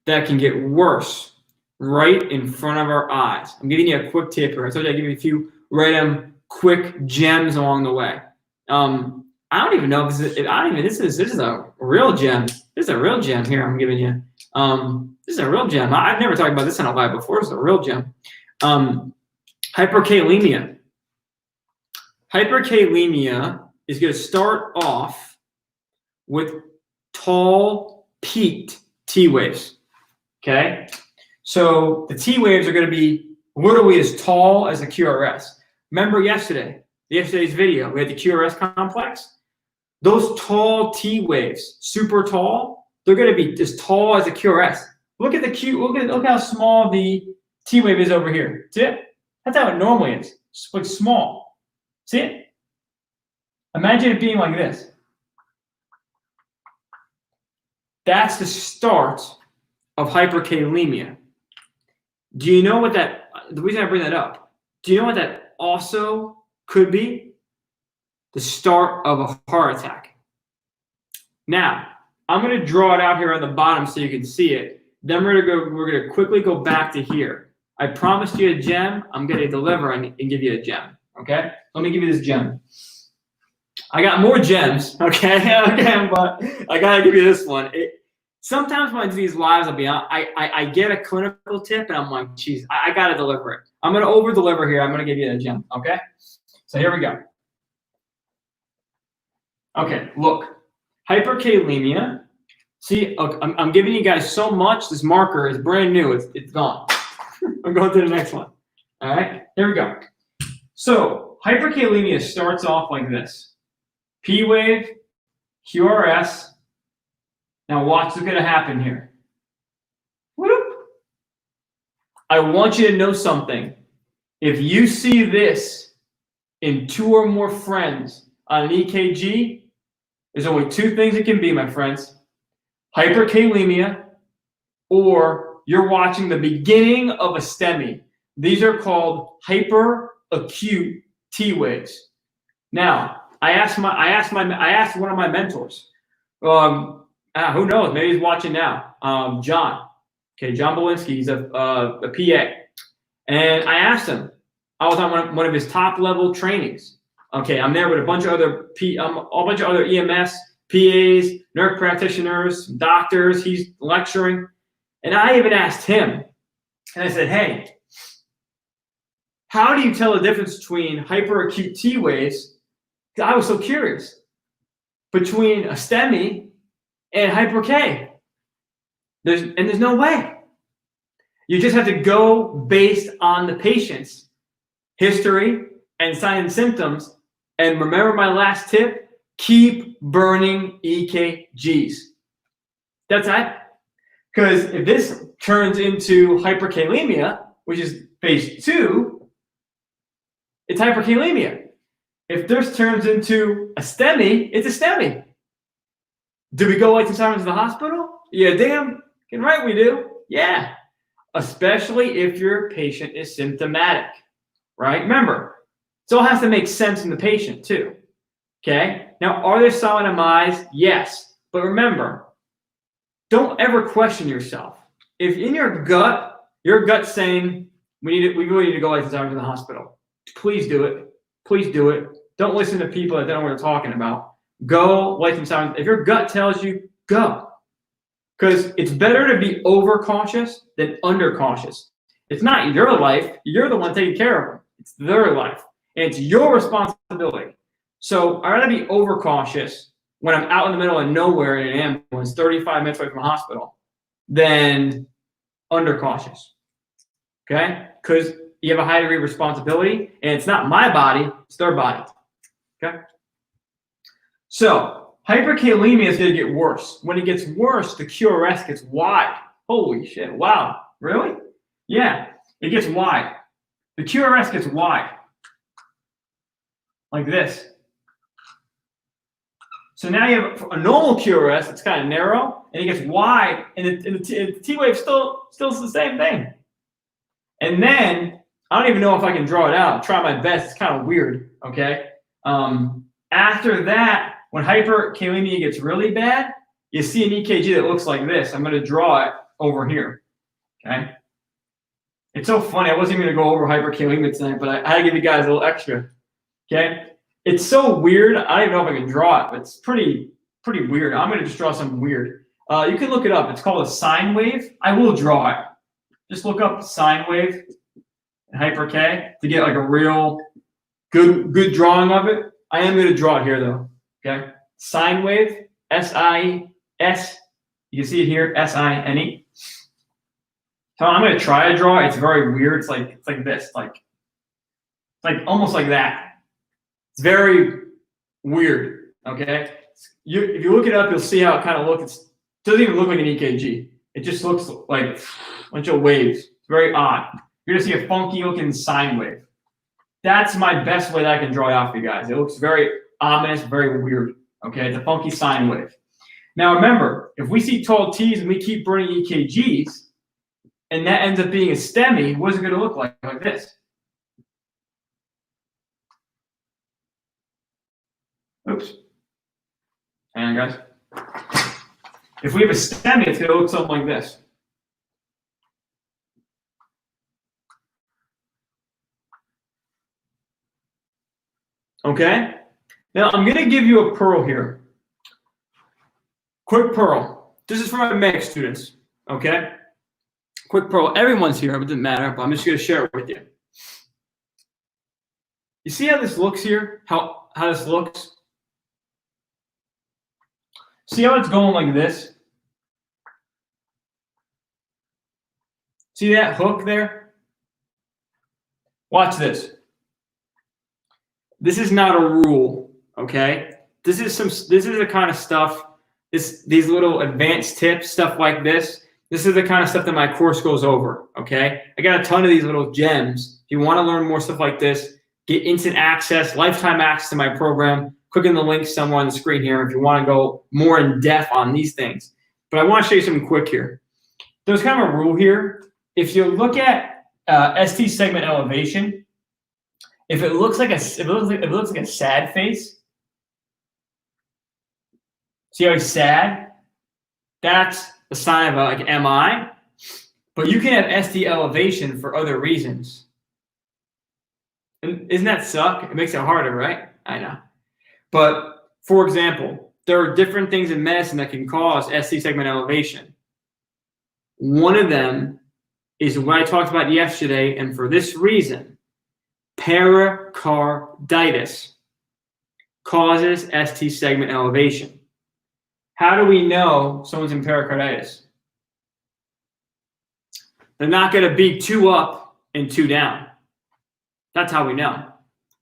that can get worse right in front of our eyes? I'm giving you a quick tip here. I told you I'd give you a few random quick gems along the way. I don't even know if this is a real gem. This is a real gem here I'm giving you. This is a real gem. I've never talked about this on a live before. This is a real gem. Hyperkalemia. Hyperkalemia is going to start off with tall, peaked T waves. Okay? So the T waves are going to be literally as tall as a QRS. Remember yesterday's video, we had the QRS complex. Those tall T waves, super tall, they're going to be as tall as a QRS. Look at look how small the T wave is over here. See it? That's how it normally is. It's like small. See it? Imagine it being like this. That's the start of hyperkalemia. Do you know what that, the reason I bring that up, do you know what that also could be? The start of a heart attack. Now, I'm going to draw it out here on the bottom so you can see it. Then we're going to quickly go back to here. I promised you a gem. I'm going to deliver and give you a gem. Okay? Let me give you this gem. I got more gems. Okay? But I got to give you this one. Sometimes when I do these lives, I'll be honest, I get a clinical tip and I'm like, geez, I got to deliver it. I'm going to over deliver here. I'm going to give you a gem. Okay? So here we go. Okay, look, hyperkalemia. See, I'm giving you guys so much. This marker is brand new. It's gone. I'm going to the next one. All right, here we go. So hyperkalemia starts off like this. P wave, QRS. Now watch what's going to happen here. Whoop. I want you to know something. If you see this in 2 or more friends on an EKG, there's only 2 things it can be, my friends. Hyperkalemia, or you're watching the beginning of a STEMI. These are called hyperacute T waves. Now, I asked one of my mentors. Who knows? Maybe he's watching now. John. Okay, John Belinsky. He's a PA. And I asked him. I was on one of his top level trainings. Okay, I'm there with a bunch of other EMS, PAs, nurse practitioners, doctors. He's lecturing. And I even asked him, and I said, hey, how do you tell the difference between hyperacute T waves? I was so curious. Between a STEMI and hyper-K. There's no way. You just have to go based on the patient's history and signs and symptoms. And remember my last tip, keep burning EKGs. That's it. Because if this turns into hyperkalemia, which is phase 2, it's hyperkalemia. If this turns into a STEMI, it's a STEMI. Do we go like sometimes to the hospital? Yeah, damn right we do. Yeah. Especially if your patient is symptomatic, right? Remember, it all has to make sense in the patient too. Okay? Now, are there silent MIs? Yes. But remember, don't ever question yourself. If in your gut's saying, we really need to go like this to the hospital, please do it. Please do it. Don't listen to people that don't know what they're talking about. Go like some sound. If your gut tells you, go. Because it's better to be overcautious than undercautious. It's not your life. You're the one taking care of them. It's their life. And it's your responsibility. So I'd rather be overcautious when I'm out in the middle of nowhere in an ambulance, 35 minutes away from a hospital, than undercautious. Okay? Because you have a high degree of responsibility, and it's not my body, it's their body. Okay? So hyperkalemia is going to get worse. When it gets worse, the QRS gets wide. Holy shit. Wow. Really? Yeah. It gets wide. The QRS gets wide. Like this. So now you have a normal QRS, it's kind of narrow, and it gets wide, and the T wave still the same thing. And then, I don't even know if I can draw it out. Try my best. It's kind of weird, okay? After that, when hyperkalemia gets really bad, you see an EKG that looks like this. I'm going to draw it over here, okay? It's so funny. I wasn't even going to go over hyperkalemia tonight, but I had to give you guys a little extra, okay? It's so weird. I don't even know if I can draw it, but it's pretty weird. I'm going to just draw something weird. You can look it up. It's called a sine wave. I will draw it. Just look up sine wave and hyper-K to get like a real good drawing of it. I am going to draw it here though, okay? Sine wave, S-I-S. You can see it here, S-I-N-E. So I'm going to try to draw it. It's very weird. It's like this, like almost like that. It's very weird, okay? If you look it up, you'll see how it kind of looks. It doesn't even look like an EKG. It just looks like a bunch of waves. It's very odd. You're going to see a funky looking sine wave. That's my best way that I can draw it out for you guys. It looks very ominous, very weird, okay? It's a funky sine wave. Now remember, if we see tall T's and we keep burning EKGs, and that ends up being a STEMI, what is it going to look like this? Oops. Hang on, guys. If we have a STEMI, it's going to look something like this. Okay? Now, I'm going to give you a pearl here. Quick pearl. This is for my medic students. Okay? Quick pearl. Everyone's here. It doesn't matter, but I'm just going to share it with you. You see how this looks here? How this looks? See how it's going like this? See that hook there? Watch this. This is not a rule, okay? This is the kind of stuff, these little advanced tips, stuff like this. This is the kind of stuff that my course goes over, okay? I got a ton of these little gems. If you want to learn more stuff like this, get instant access, lifetime access to my program. Click on the link somewhere on the screen here if you want to go more in depth on these things. But I want to show you something quick here. There's kind of a rule here. If you look at ST segment elevation, if it looks like a sad face, see how he's sad? That's a sign of like MI. But you can have ST elevation for other reasons. And isn't that suck? It makes it harder, right? I know. But for example, there are different things in medicine that can cause ST segment elevation. One of them is what I talked about yesterday, and for this reason, pericarditis causes ST segment elevation. How do we know someone's in pericarditis? They're not going to be 2 up and 2 down. That's how we know.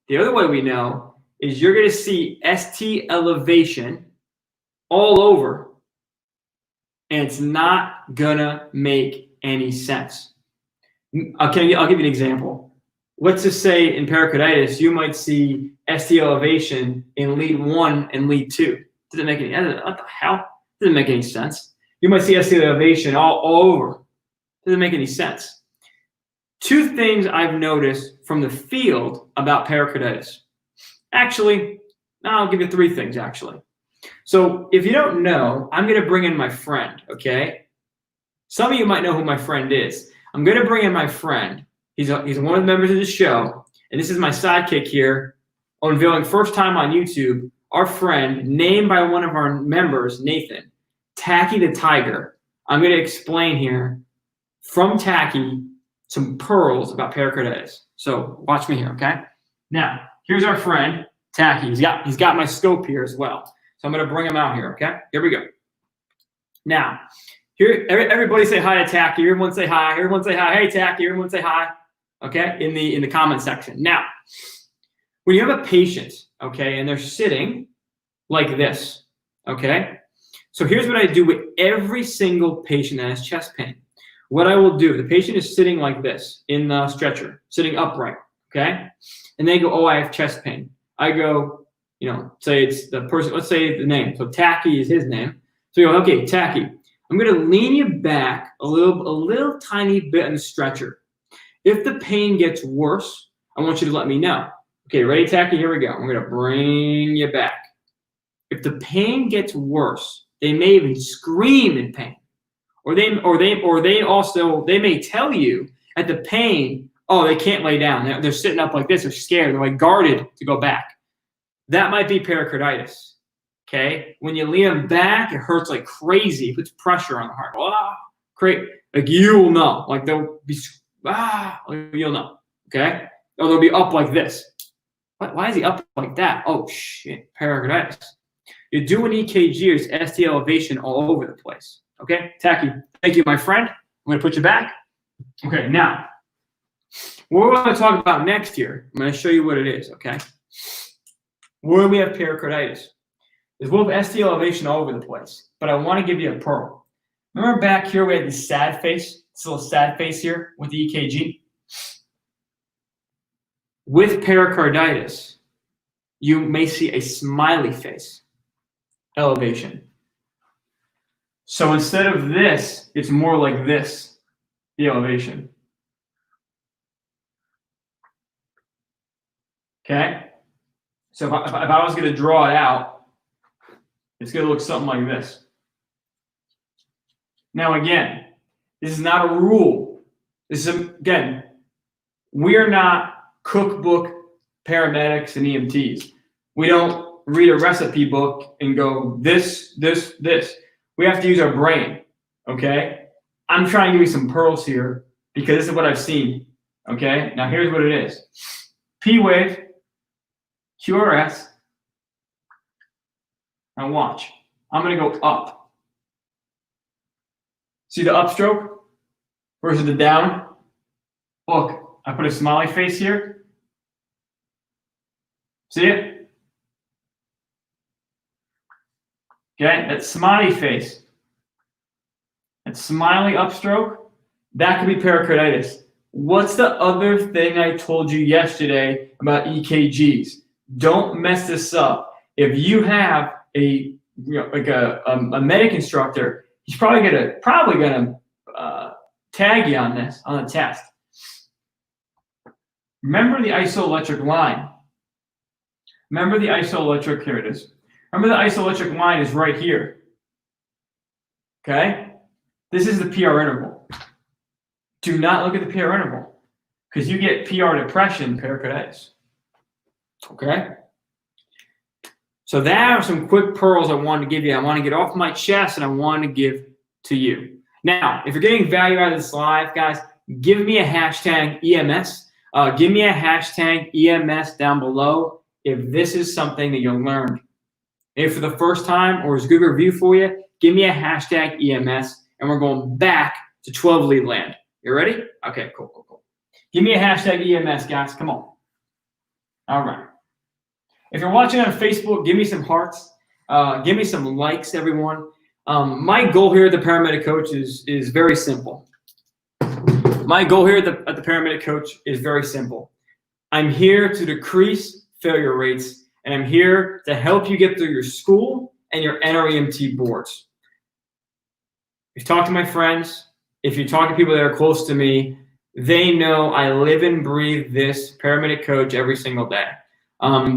The other way we know is you're going to see ST elevation all over, and it's not going to make any sense. I'll give you an example. Let's just say in pericarditis, you might see ST elevation in lead 1 and lead 2. Doesn't make any, what the hell? Doesn't make any sense. You might see ST elevation all over. Doesn't make any sense. 2 things I've noticed from the field about pericarditis. Actually, I'll give you 3 things, actually. So if you don't know, I'm going to bring in my friend, okay? Some of you might know who my friend is. I'm going to bring in my friend. He's one of the members of the show, and this is my sidekick here, unveiling first time on YouTube, our friend, named by one of our members, Nathan, Tacky the Tiger. I'm going to explain here from Tacky some pearls about pericarditis. So watch me here, okay? Now, here's our friend, Tacky. He's got my scope here as well. So I'm going to bring him out here, okay? Here we go. Now, here, everybody say hi to Tacky. Everyone say hi. Everyone say hi. Hey, Tacky. Everyone say hi, okay, in the comment section. Now, when you have a patient, okay, and they're sitting like this, okay? So here's what I do with every single patient that has chest pain. What I will do, the patient is sitting like this in the stretcher, sitting upright, okay? And they go, oh, I have chest pain. I go, say it's the person, let's say the name. So Tacky is his name. So you go, okay, Tacky, I'm going to lean you back a little tiny bit in the stretcher. If the pain gets worse, I want you to let me know. Okay, ready, Tacky? Here we go. I'm going to bring you back. If the pain gets worse, they may even scream in pain. Or they may tell you at the pain, oh, they can't lay down. They're sitting up like this. They're scared. They're like guarded to go back. That might be pericarditis. Okay, when you lean them back, it hurts like crazy. It puts pressure on the heart. Ah, great. Like you'll know. Like they'll be you'll know. Okay, or they'll be up like this. Why is he up like that? Oh shit, pericarditis. You're doing EKG, there's ST elevation all over the place. Okay, Tacky, thank you, my friend. I'm gonna put you back. Okay, now, what we're gonna talk about next here, I'm gonna show you what it is, okay? Where we have pericarditis is we'll have ST elevation all over the place, but I wanna give you a pearl. Remember back here we had this sad face, this little sad face here with the EKG? With pericarditis, you may see a smiley face elevation. So instead of this, it's more like this, the elevation. Okay? So if I was going to draw it out, it's going to look something like this. Now again, this is not a rule. This is, again, we're not cookbook paramedics and EMTs. We don't read a recipe book and go this, this, this. We have to use our brain, okay? I'm trying to give you some pearls here because this is what I've seen, okay? Now here's what it is. P-wave, QRS, now watch. I'm gonna go up. See the upstroke versus the down? Look, I put a smiley face here. See it? Okay, that smiley face, that smiley upstroke, that could be pericarditis. What's the other thing I told you yesterday about EKGs? Don't mess this up. If you have a medic instructor, he's probably gonna tag you on this on the test. Remember the isoelectric line. Remember the isoelectric, here it is. Remember the isoelectric line is right here. Okay? This is the PR interval. Do not look at the PR interval because you get PR depression, pericarditis. Okay? So that are some quick pearls I wanted to give you. I want to get off my chest and I want to give to you. Now, if you're getting value out of this live, guys, give me a hashtag EMS. Give me a hashtag EMS down below if this is something that you learned. If for the first time or is good review for you, give me a hashtag EMS and we're going back to 12 lead land. You ready? Okay, cool. Give me a hashtag EMS, guys. Come on. All right. If you're watching on Facebook, give me some hearts. Give me some likes, everyone. My goal here at the Paramedic Coach is very simple. My goal here at the Paramedic Coach is very simple. I'm here to decrease failure rates, and I'm here to help you get through your school and your NREMT boards. If you talk to my friends, if you talk to people that are close to me, they know I live and breathe this Paramedic Coach every single day.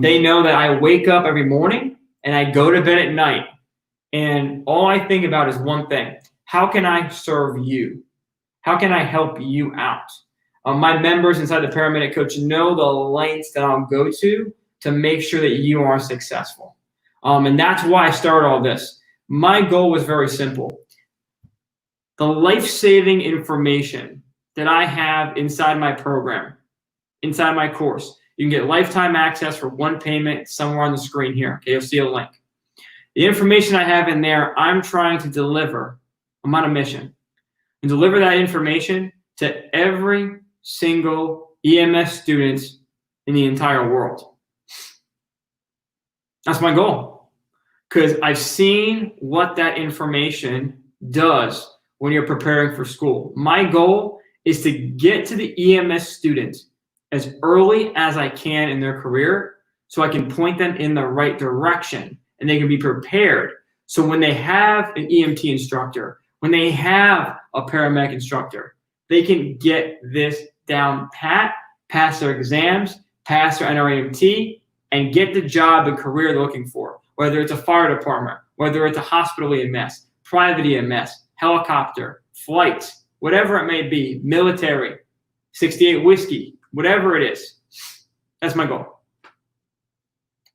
They know that I wake up every morning and I go to bed at night, and all I think about is one thing. How can I serve you? How can I help you out? My members inside the Paramedic Coach know the lengths that I'll go to make sure that you are successful. And that's why I started all this. My goal was very simple. The life-saving information that I have inside my program, inside my course, you can get lifetime access for one payment somewhere on the screen here. Okay, you'll see a link. The information I have in there, I'm trying to deliver. I'm on a mission. And deliver that information to every single EMS student in the entire world. That's my goal. Because I've seen what that information does when you're preparing for school. My goal is to get to the EMS students as early as I can in their career so I can point them in the right direction and they can be prepared. So when they have an EMT instructor, when they have a paramedic instructor, they can get this down pat, pass their exams, pass their NREMT, and get the job and career they're looking for, whether it's a fire department, whether it's a hospital EMS, private EMS, helicopter, flights, whatever it may be, military, 68 whiskey, whatever it is. That's my goal.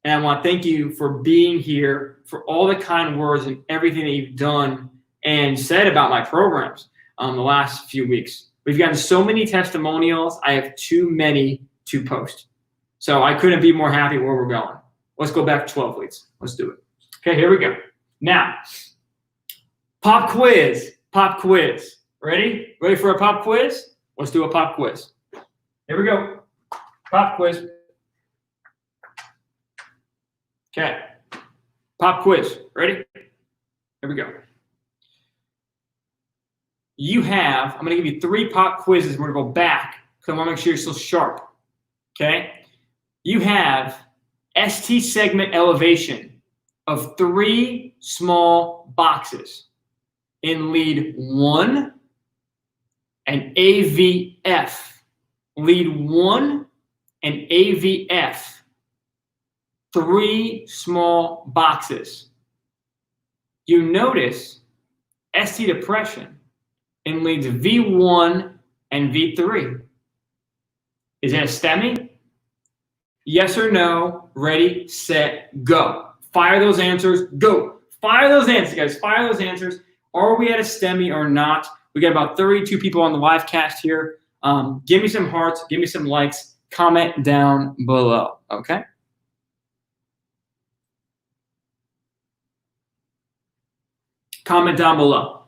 And I want to thank you for being here, for all the kind words and everything that you've done and said about my programs the last few weeks. We've gotten so many testimonials. I have too many to post. So I couldn't be more happy where we're going. Let's go back to 12 leads. Let's do it. Okay, here we go. Now, pop quiz. Pop quiz. Ready? Ready for a pop quiz? Let's do a pop quiz. Here we go. Pop quiz. Okay. Pop quiz. Ready? Here we go. You have, I'm going to give you 3 pop quizzes. We're going to go back because I want to make sure you're still sharp. Okay? You have ST segment elevation of 3 small boxes in lead 1 and AVF. Lead 1 and AVF. 3 small boxes. You notice ST depression in leads V1 and V3. Is that a STEMI? Yes or no? Ready, set, go. Fire those answers. Go. Fire those answers, guys. Fire those answers. Are we at a STEMI or not? We got about 32 people on the live cast here. Give me some hearts. Give me some likes. Comment down below. Okay? Comment down below.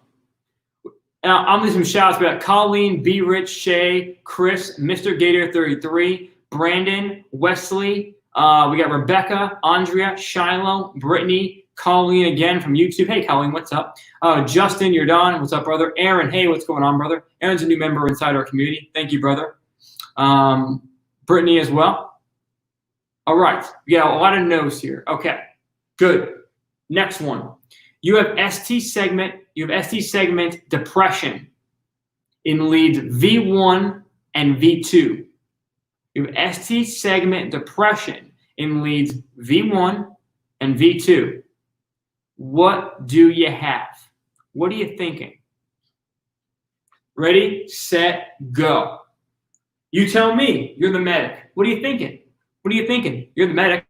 Now, I'm going to do some shout outs. We got Colleen, B. Rich, Shay, Chris, Mr. Gator 33, Brandon, Wesley. We got Rebecca, Andrea, Shiloh, Brittany, Colleen again from YouTube. Hey, Colleen, what's up? Justin, you're done. What's up, brother? Aaron, hey, what's going on, brother? Aaron's a new member inside our community. Thank you, brother. Brittany as well. All right. We got a lot of no's here. Okay, good. Next one. You have ST segment. You have ST segment depression in leads V1 and V2. You have ST segment depression in leads V1 and V2. What do you have? What are you thinking? Ready, set, go. You tell me. You're the medic. What are you thinking? What are you thinking? You're the medic.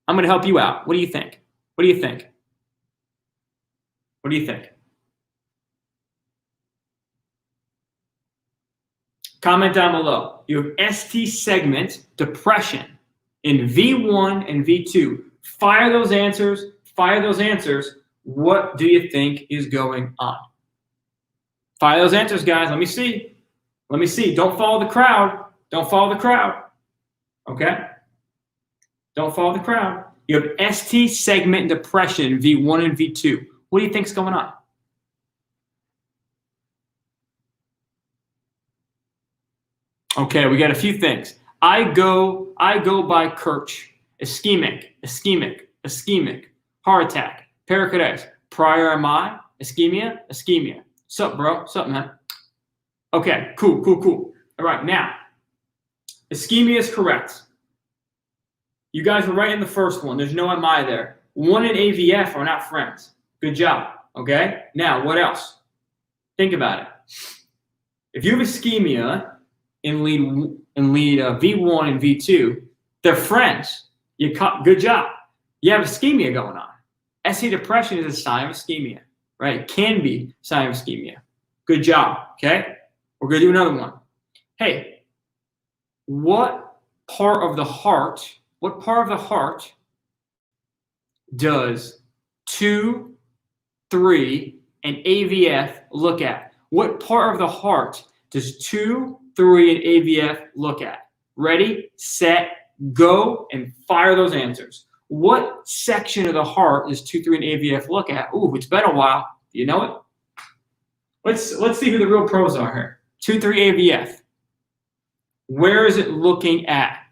I'm going to help you out. What do you think? What do you think? What do you think? Comment down below. You have ST segment depression in V1 and V2. Fire those answers. Fire those answers. What do you think is going on? Fire those answers, guys. Let me see. Let me see. Don't follow the crowd. Don't follow the crowd. Okay? Don't follow the crowd. You have ST segment depression, V1 and V2. What do you think's going on? Okay, we got a few things. I go by Kirch. Ischemic, heart attack, pericarditis, prior MI, ischemia. Sup, bro? Sup, man? Okay, cool. All right, now, ischemia is correct. You guys were right in the first one. There's no MI there. 1 and AVF are not friends. Good job, okay? Now, what else? Think about it. If you have ischemia in lead V1 and V2, they're friends. Good job. You have ischemia going on. ST depression is a sign of ischemia, right? It can be a sign of ischemia. Good job, okay? We're going to do another one. Hey, what part of the heart does 2, 3, and AVF look at? What part of the heart does 2, 3, and AVF look at? Ready, set, go, and fire those answers. What section of the heart does 2, 3, and AVF look at? Ooh, it's been a while. Do you know it? Let's see who the real pros are here. 2, 3, AVF. Where is it looking at?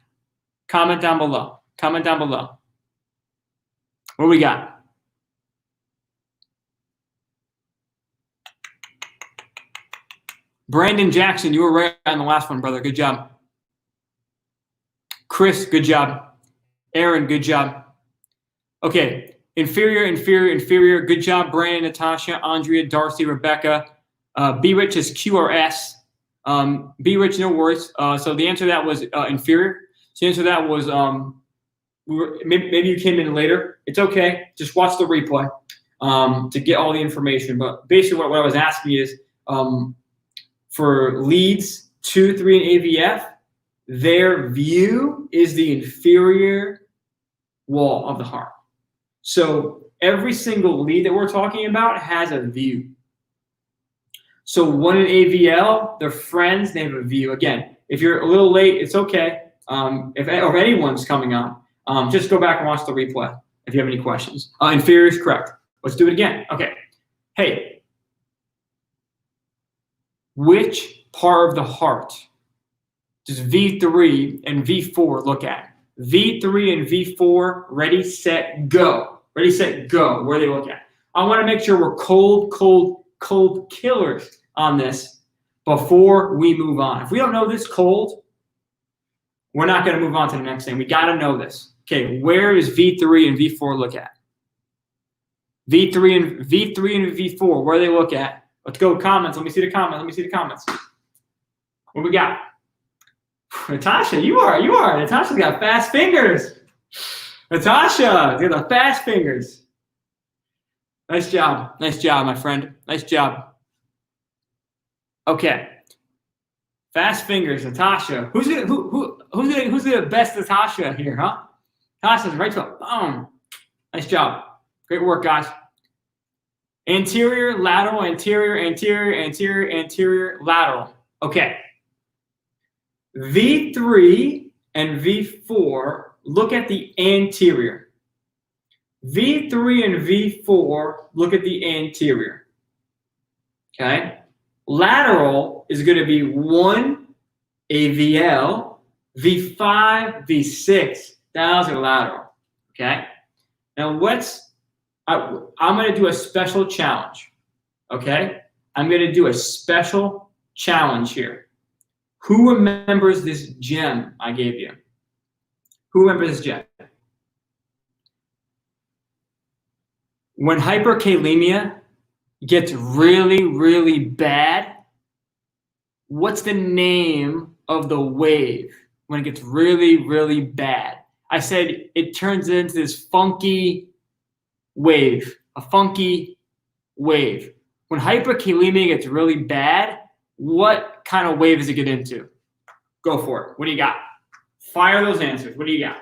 Comment down below. Comment down below. What do we got? Brandon Jackson, you were right on the last one, brother. Good job. Chris, good job. Aaron, good job. Okay, inferior, inferior, inferior. Good job, Brandon, Natasha, Andrea, Darcy, Rebecca. B Rich is Q or S. B Rich, no worries. So the answer to that was inferior. So the answer to that was maybe you came in later. It's okay. Just watch the replay to get all the information. But basically what I was asking is for leads 2, 3, and AVF, their view is the inferior wall of the heart. So every single lead that we're talking about has a view. So one in AVL, their friends, they have a view. Again, if you're a little late, it's okay. If anyone's coming on, just go back and watch the replay if you have any questions. Inferior is correct. Let's do it again. Okay. Hey, which part of the heart does V3 and V4 look at? V3 and V4, ready, set, go. Ready, set, go. Where do they look at? I want to make sure we're cold killers on this before we move on. If we don't know this cold, we're not going to move on to the next thing. We got to know this. Okay, where does V3 and V4 look at? V3 and V4, where do they look at? Let's go comments. Let me see the comments. Let me see the comments. What we got? Natasha, you are. Natasha's got fast fingers. Natasha, you got the fast fingers. Nice job. Nice job, my friend. Nice job. Okay. Fast fingers, Natasha. Who's gonna best Natasha here, huh? Natasha's right to it. Boom. Nice job. Great work, guys. Anterior, lateral, anterior, anterior, anterior, anterior, lateral. Okay. V3 and V4 look at the anterior. V3 and V4 look at the anterior. Okay. Lateral is going to be 1 AVL, V5, V6. That's a lateral. Okay. Now I'm going to do a special challenge. Okay. I'm going to do a special challenge here. Who remembers this gem I gave you? Who remembers this gem? When hyperkalemia gets really, really bad, what's the name of the wave when it gets really, really bad? I said it turns into this funky wave, a funky wave. When hyperkalemia gets really bad, what kind of wave does it get into? Go for it. What do you got? Fire those answers. What do you got?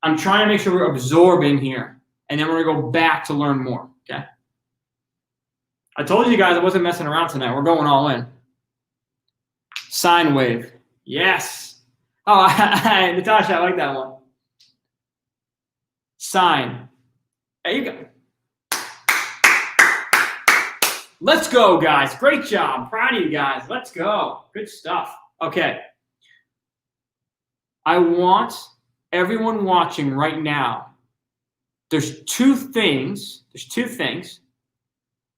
I'm trying to make sure we're absorbing here, and then we're going to go back to learn more, okay? I told you guys I wasn't messing around tonight. We're going all in. Sine wave. Yes. Oh, Natasha, I like that one. Sine. There you go. Let's go, guys. Great job. Proud of you guys. Let's go. Good stuff. Okay. I want everyone watching right now. There's two things.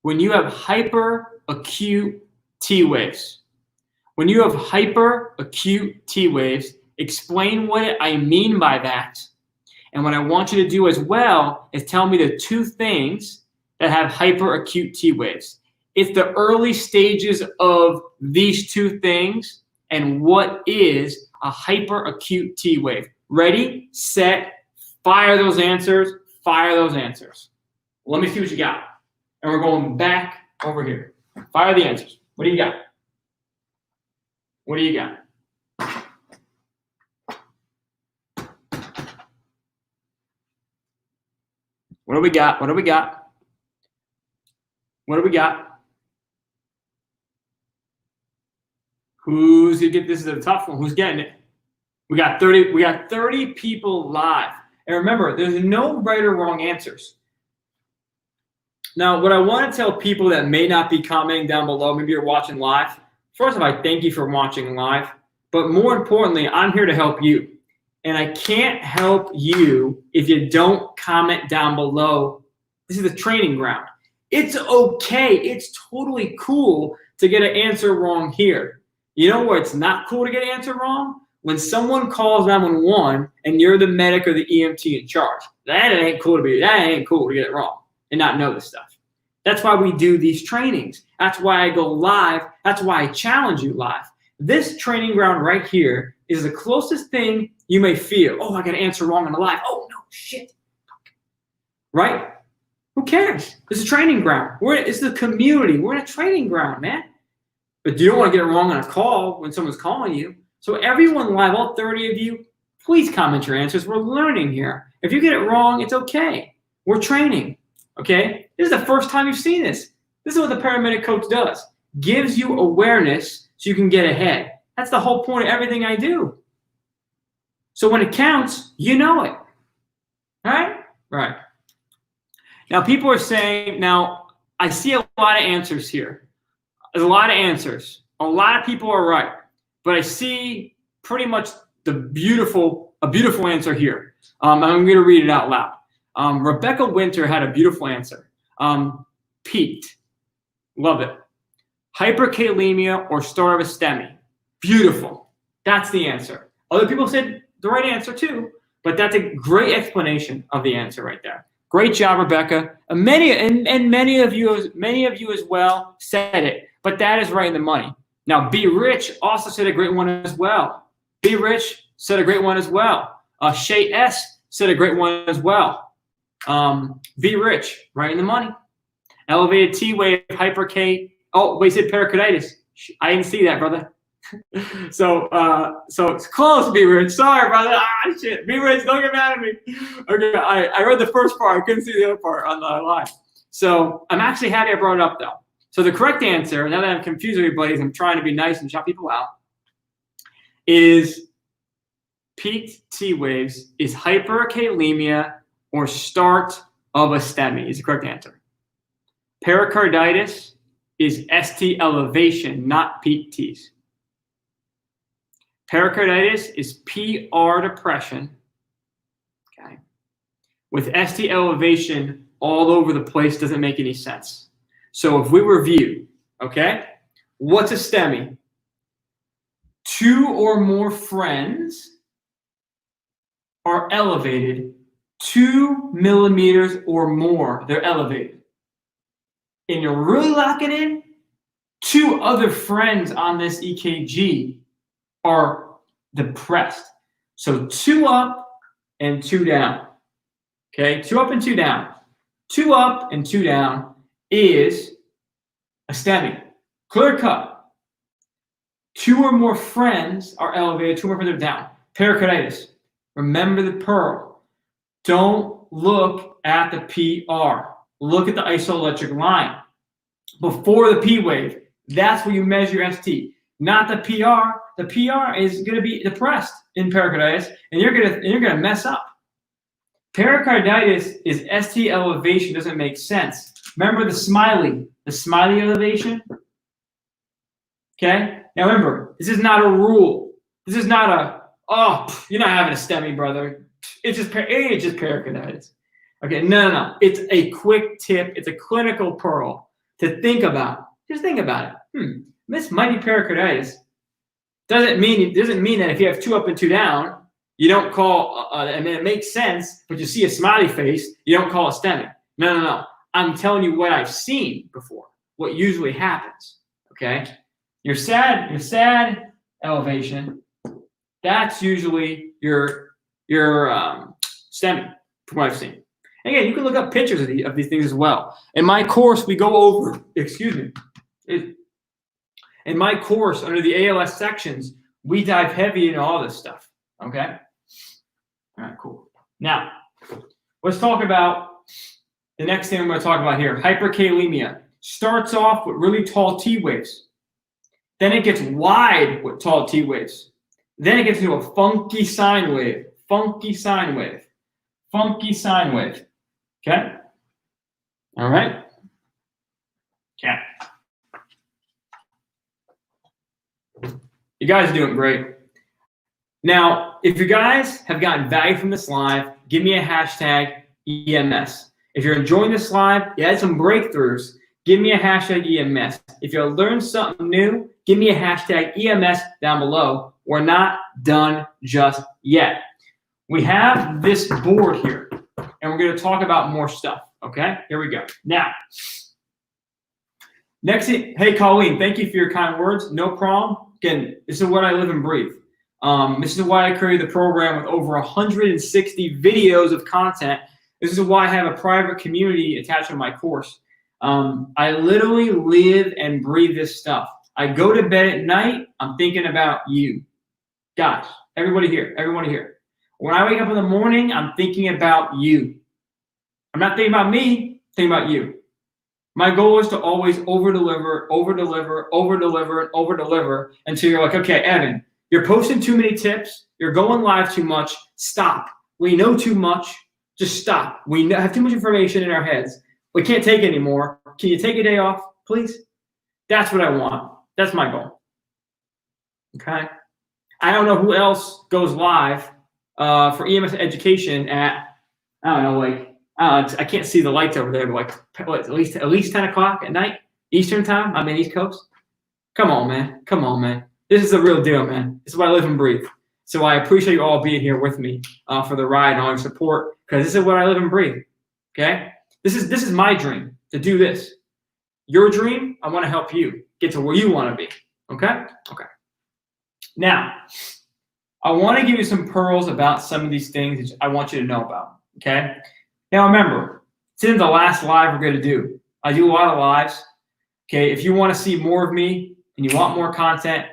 When you have hyperacute T waves. When you have hyperacute T waves, explain what I mean by that. And what I want you to do as well is tell me the two things that have hyperacute T waves. It's the early stages of these two things and what is a hyperacute T wave. Ready, set, fire those answers, fire those answers. Let me see what you got. And we're going back over here. Fire the answers. What do you got? What do you got? What do we got? What do we got? What do we got? Who's gonna get this? Is a tough one. Who's getting it? We got 30 people live. And remember, there's no right or wrong answers. Now, what I want to tell people that may not be commenting down below, maybe you're watching live. First of all, I thank you for watching live. But more importantly, I'm here to help you. and I can't help you if you don't comment down below. This is the training ground. It's okay. It's totally cool to get an answer wrong here. You know where it's not cool to get an answer wrong? When someone calls 911 and you're the medic or the EMT in charge. That ain't cool to get it wrong and not know this stuff. That's why we do these trainings. That's why I go live. That's why I challenge you live. This training ground right here is the closest thing you may feel. Oh, I got to answer wrong on the live. Oh, no, shit. Right? Who cares? It's a training ground. It's the community. We're in a training ground, man. But you don't want to get it wrong on a call when someone's calling you. So everyone live, all 30 of you, please comment your answers. We're learning here. If you get it wrong, it's okay. We're training, okay? This is the first time you've seen this. This is what the paramedic coach does. Gives you awareness so you can get ahead. That's the whole point of everything I do. So when it counts, you know it. All right? Right. Now, people are saying, now, I see a lot of answers here. There's a lot of answers. A lot of people are right. But I see pretty much a beautiful answer here. I'm going to read it out loud. Rebecca Winter had a beautiful answer. Peaked. Love it. Hyperkalemia or start of a STEMI. Beautiful. That's the answer. Other people said the right answer too, but that's a great explanation of the answer right there. Great job, Rebecca. Many of you as well said it, but that is right in the money. Now, B. Rich also said a great one as well. B. Rich said a great one as well. Shay S. said a great one as well. B. Rich, right in the money. Elevated T wave, hyper K. Oh, wait, he said pericarditis. I didn't see that, brother. So it's close, B. Rich. Sorry, brother. Ah, shit. B. Rich, don't get mad at me. Okay, I read the first part. I couldn't see the other part on the line. So I'm actually happy I brought it up, though. So the correct answer, now that I'm confused everybody, as I'm trying to be nice and shout people out, is peaked T waves is hyperkalemia or start of a STEMI is the correct answer. Pericarditis is ST elevation, not peak T's. Pericarditis is PR depression, okay, with ST elevation all over the place doesn't make any sense. So if we review, okay, what's a STEMI? 2 or more friends are elevated 2 millimeters or more. They're elevated. And you're really locking in, 2 other friends on this EKG are depressed. So 2 up and 2 down. Okay, 2 up and 2 down. 2 up and 2 down is a STEMI. Clear cut. 2 or more friends are elevated, 2 more friends are down. Pericarditis. Remember the pearl. Don't look at the PR. Look at the isoelectric line. Before the P wave, that's where you measure ST. Not the PR. The PR is going to be depressed in pericarditis, and you're gonna mess up. Pericarditis is ST elevation, doesn't make sense. Remember the smiley elevation? Okay? Now remember, this is not a rule. This is not a, oh, you're not having a STEMI, brother. It's just pericarditis. Okay, no. It's a quick tip. It's a clinical pearl to think about. Just think about it. This might be pericarditis. Doesn't mean that if you have 2 up and 2 down, you don't call, I mean, it makes sense, but you see a smiley face, you don't call a STEMI. No. I'm telling you what I've seen before, what usually happens, okay? Your sad elevation, that's usually your STEMI, from what I've seen. And again, you can look up pictures of these things as well. In my course, we go over, in my course, under the ALS sections, we dive heavy into all this stuff, okay? All right, cool. Now, let's talk about the next thing I'm going to talk about here. Hyperkalemia starts off with really tall T waves. Then it gets wide with tall T waves. Then it gets into a funky sine wave. Okay? All right? Okay. You guys are doing great. Now, if you guys have gotten value from this live, give me a hashtag EMS. If you're enjoying this live, you had some breakthroughs, give me a hashtag EMS. If you learned something new, give me a hashtag EMS down below. We're not done just yet. We have this board here, and we're going to talk about more stuff, okay? Here we go. Now, next thing, hey, Colleen, thank you for your kind words. No problem. Again, this is what I live and breathe. This is why I created the program with over 160 videos of content. This is why I have a private community attached to my course. I literally live and breathe this stuff. I go to bed at night, I'm thinking about you. Guys, everybody here, everyone here. When I wake up in the morning, I'm thinking about you. I'm not thinking about me, I'm thinking about you. My goal is to always over-deliver, over-deliver, over-deliver, and over-deliver until you're like, okay, Evan, you're posting too many tips, you're going live too much, stop. We know too much, just stop. We have too much information in our heads. We can't take it anymore. Can you take a day off, please? That's what I want. That's my goal. Okay? I don't know who else goes live for EMS education at, I don't know, like, I can't see the lights over there, but like what, at least 10 o'clock at night, Eastern time. I'm in East Coast. Come on, man. Come on, man. This is the real deal, man. This is what I live and breathe. So I appreciate you all being here with me for the ride and all your support, because this is what I live and breathe. Okay? This is my dream, to do this. Your dream, I want to help you get to where you want to be. Okay? Okay. Now, I want to give you some pearls about some of these things that I want you to know about. Okay? Now remember, this is the last live we're going to do. I do a lot of lives. Okay? If you want to see more of me and you want more content,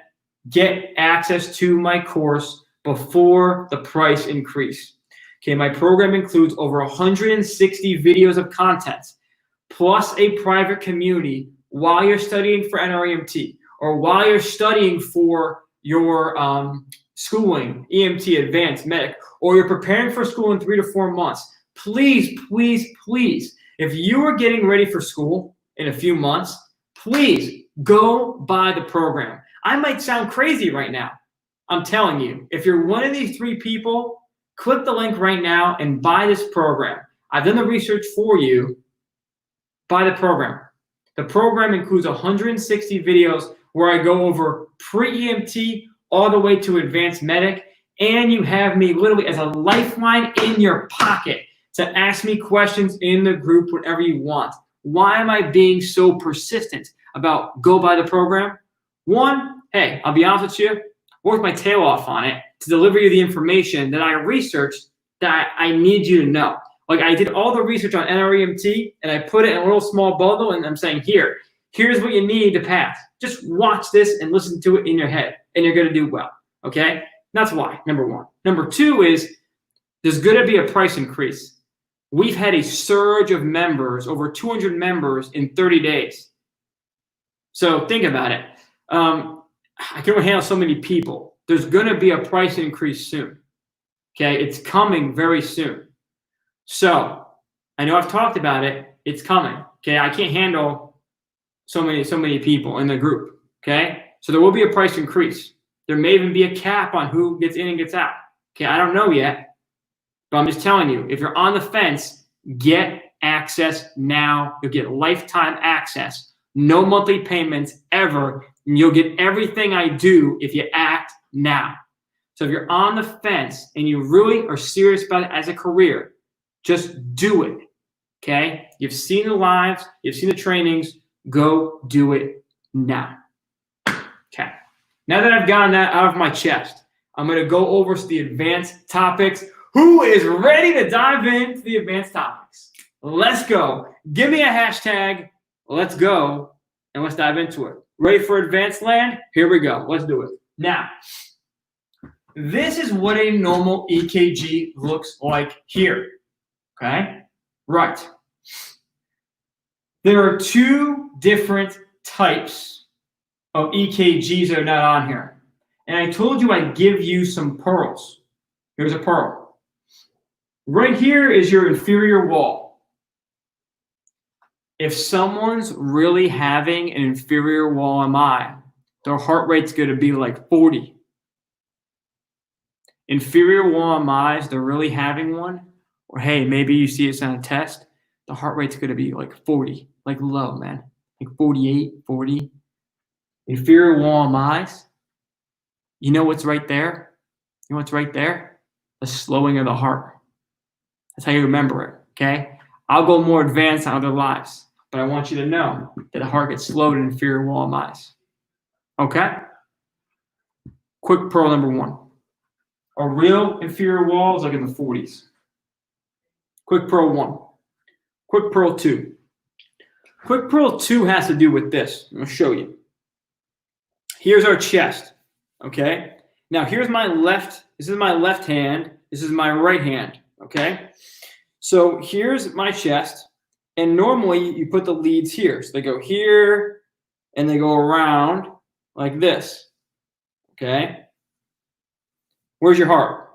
get access to my course before the price increase. Okay, my program includes over 160 videos of content, plus a private community while you're studying for NREMT or while you're studying for your schooling, EMT, advanced medic, or you're preparing for school in 3 to 4 months. Please, please, please, if you are getting ready for school in a few months, please go buy the program. I might sound crazy right now. I'm telling you, if you're one of these 3 people, click the link right now and buy this program. I've done the research for you. Buy the program. The program includes 160 videos where I go over pre-EMT all the way to advanced medic, and you have me literally as a lifeline in your pocket to ask me questions in the group whenever you want. Why am I being so persistent about go buy the program? One, hey, I'll be honest with you, worked my tail off on it to deliver you the information that I researched that I need you to know. Like I did all the research on NREMT and I put it in a little small bundle and I'm saying, here's what you need to pass. Just watch this and listen to it in your head and you're going to do well. Okay? That's why, number 1. Number 2 is there's going to be a price increase. We've had a surge of members, over 200 members in 30 days. So think about it. I can only handle so many people. There's going to be a price increase soon. Okay, it's coming very soon. So I know I've talked about it. It's coming. Okay, I can't handle so many people in the group. Okay, so there will be a price increase. There may even be a cap on who gets in and gets out. Okay, I don't know yet, but I'm just telling you, if you're on the fence, get access now. You'll get lifetime access. No monthly payments ever. And you'll get everything I do if you act now. So if you're on the fence and you really are serious about it as a career, just do it. Okay? You've seen the lives, you've seen the trainings, go do it now. Okay. Now that I've gotten that out of my chest, I'm going to go over the advanced topics. Who is ready to dive into the advanced topics? Let's go. Give me a hashtag. Let's go. And let's dive into it. Ready for advanced land? Here we go. Let's do it. Now, this is what a normal EKG looks like here. Okay? Right. There are 2 different types of EKGs that are not on here. And I told you I'd give you some pearls. Here's a pearl. Right here is your inferior wall. If someone's really having an inferior wall MI, their heart rate's going to be like 40. inferior wall MIs, they're really having one, or hey, maybe you see it's on a test, the heart rate's going to be like 40, like low, man, like 48, 40. Inferior wall MIs, you know what's right there? You know what's right there? The slowing of the heart. That's how you remember it, okay? I'll go more advanced on other lives, but I want you to know that the heart gets slowed in inferior wall MIs, okay? Quick pearl number 1. A real inferior wall is like in the 40s. Quick pearl 1. Quick pearl 2. Quick pearl 2 has to do with this. I'm going to show you. Here's our chest, okay? Now, here's my left. This is my left hand. This is my right hand, okay? So here's my chest, and normally you put the leads here. So they go here, and they go around like this, okay? Where's your heart?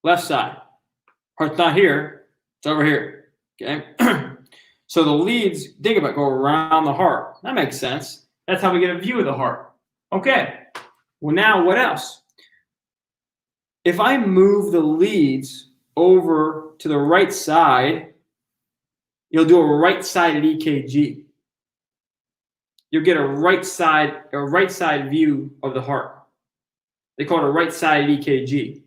Left side. Heart's not here. It's over here, okay? So the leads, think about it, go around the heart. That makes sense. That's how we get a view of the heart. Okay. Well, now what else? If I move the leads over to the right side, you'll do a right-sided EKG. You'll get a right side view of the heart. They call it a right-sided EKG.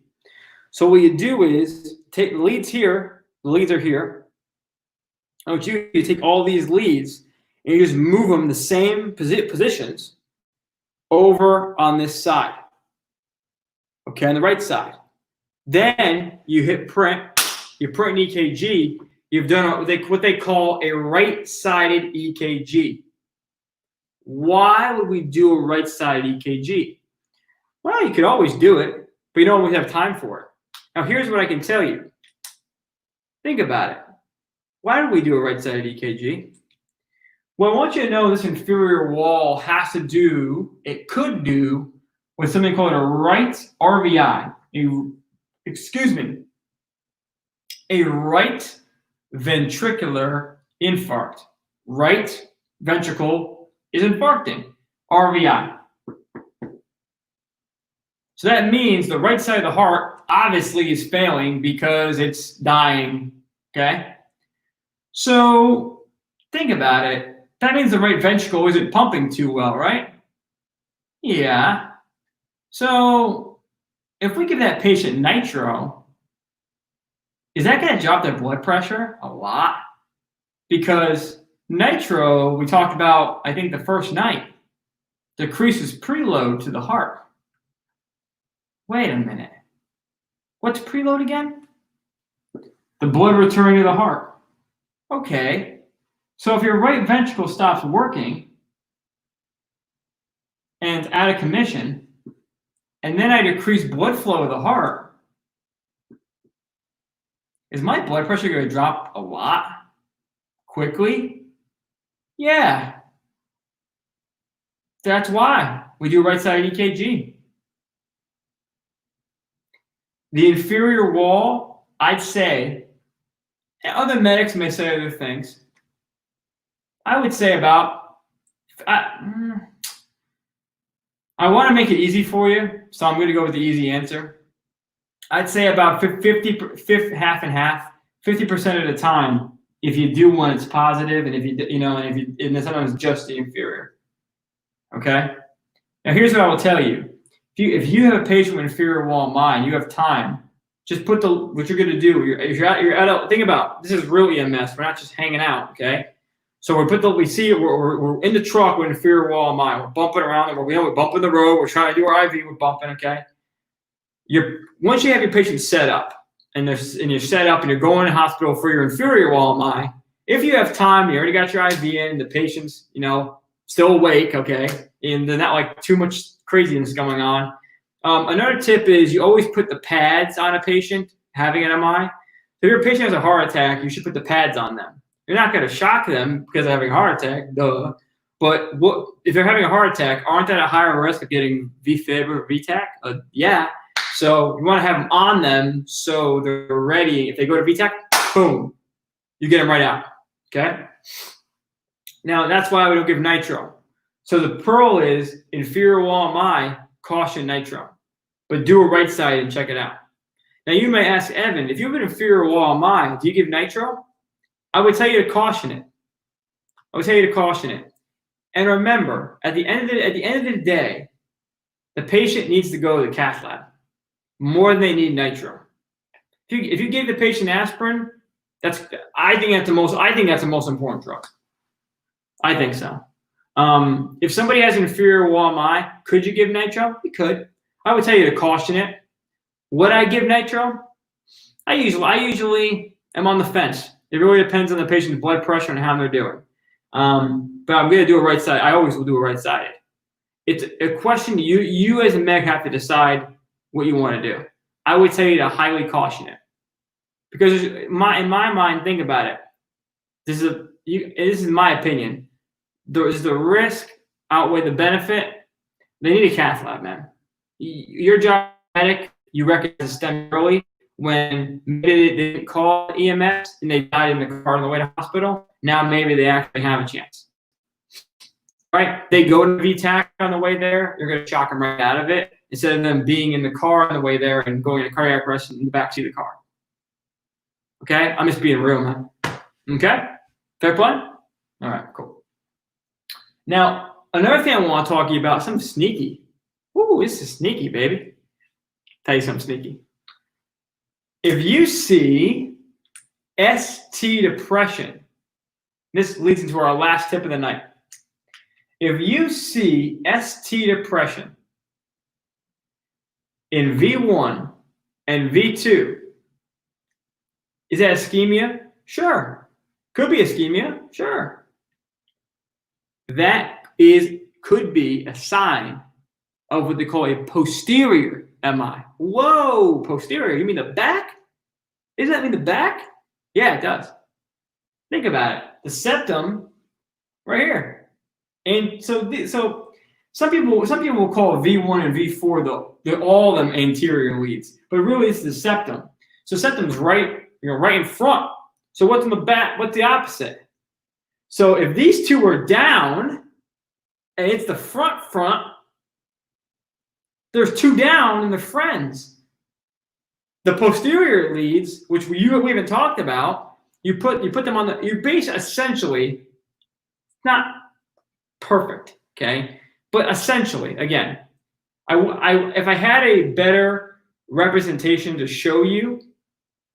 So what you do is take the leads here. The leads are here. I want you to take all these leads and you just move them the same positions over on this side. Okay, on the right side. Then you hit print. You print an EKG. You've done what they call a right-sided EKG. Why would we do a right-sided EKG? Well, you could always do it, but you don't always have time for it. Now, here's what I can tell you. Think about it. Why do we do a right-sided EKG? Well, I want you to know this inferior wall has to do, it could do, with something called a right RVI. A right ventricular infarct. Right ventricle is infarcting. RVI. So that means the right side of the heart obviously is failing because it's dying, okay? So think about it. That means the right ventricle isn't pumping too well, right? Yeah. So if we give that patient nitro, is that going to drop their blood pressure a lot? Because nitro, we talked about, I think the first night, decreases preload to the heart. Wait a minute. What's preload again? The blood returning to the heart. Okay. So if your right ventricle stops working and it's out of commission, and then I decrease blood flow to the heart, is my blood pressure going to drop a lot quickly? Yeah. That's why we do right-sided EKG. The inferior wall, I'd say, and other medics may say other things. I would say about, I want to make it easy for you, so I'm going to go with the easy answer. I'd say about 50, half and half, 50% of the time, if you do one, it's positive, and if and sometimes just the inferior. Okay. Now here's what I will tell you: if you have a patient with inferior wall MI, and you have time, just put what you're going to do. If you're at think about this is real EMS. We're not just hanging out. Okay. So we see we're in the truck with inferior wall MI. We're bumping around. We're bumping the road. We're trying to do our IV. We're bumping. Okay. Once you have your patient set up and you're set up and you're going to hospital for your inferior wall MI, if you have time, you already got your IV in, the patient's still awake, okay, and there's not like too much craziness going on. Another tip is you always put the pads on a patient having an MI. So if your patient has a heart attack, you should put the pads on them. You're not going to shock them because they're having a heart attack, duh. But if they're having a heart attack, aren't they at a higher risk of getting VFib or VTAC? Yeah. So you want to have them on them so they're ready. If they go to VTAC, boom, you get them right out, okay? Now, that's why we don't give nitro. So the pearl is inferior wall MI, caution nitro. but do a right side and check it out. Now you may ask, Evan, if you have an inferior wall MI, do you give nitro? I would tell you to caution it. And remember, at the end of the day, the patient needs to go to the cath lab more than they need nitro. If you gave the patient aspirin, I think that's the most important drug. I think so. If somebody has an inferior wall MI, could you give nitro? You could. I would tell you to caution it. Would I give nitro? I usually am on the fence. It really depends on the patient's blood pressure and how they're doing. But I'm going to do a right side. I always will do a right sided. It's a question you as a medic have to decide what you want to do. I would tell you to highly caution it, because in my mind, think about it. This is my opinion. Does the risk outweigh the benefit? They need a cath lab, man. Your job, medic, you recognize the stem early. When maybe they didn't call EMS and they died in the car on the way to hospital, now maybe they actually have a chance. Right? They go to VTAC on the way there, you're going to shock them right out of it, instead of them being in the car on the way there and going into cardiac arrest in the backseat of the car. Okay? I'm just being real, man. Okay? Fair play? All right, cool. Now, another thing I want to talk to you about, something sneaky. Ooh, this is sneaky, baby. Tell you something sneaky. If you see ST depression, this leads into our last tip of the night. If you see ST depression in V1 and V2, is that ischemia? Sure. Could be ischemia? Sure. That could be a sign of what they call a posterior MI. Whoa, posterior. You mean the back? Does that mean the back? Yeah, it does. Think about it. The septum right here. And so some people will call V1 and V4 though. They're all them anterior leads, but really it's the septum. So septum's right in front. So what's in the back? What's the opposite? So if these two are down and it's the front, there's two down and they're friends. The posterior leads, which we haven't talked about, you put them on your base essentially, not perfect, okay? But essentially, again, if I had a better representation to show you,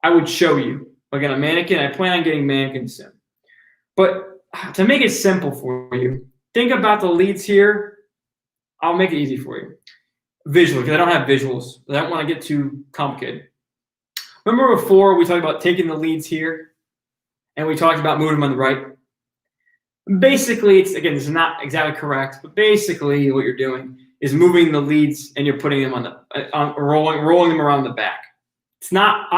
I would show you. Again, a mannequin, I plan on getting mannequins soon. But to make it simple for you, think about the leads here. I'll make it easy for you. Visually, because I don't have visuals. I don't want to get too complicated. Remember before we talked about taking the leads here, and we talked about moving them on the right? Basically, this is not exactly correct, but basically what you're doing is moving the leads and you're putting them rolling them around the back. It's not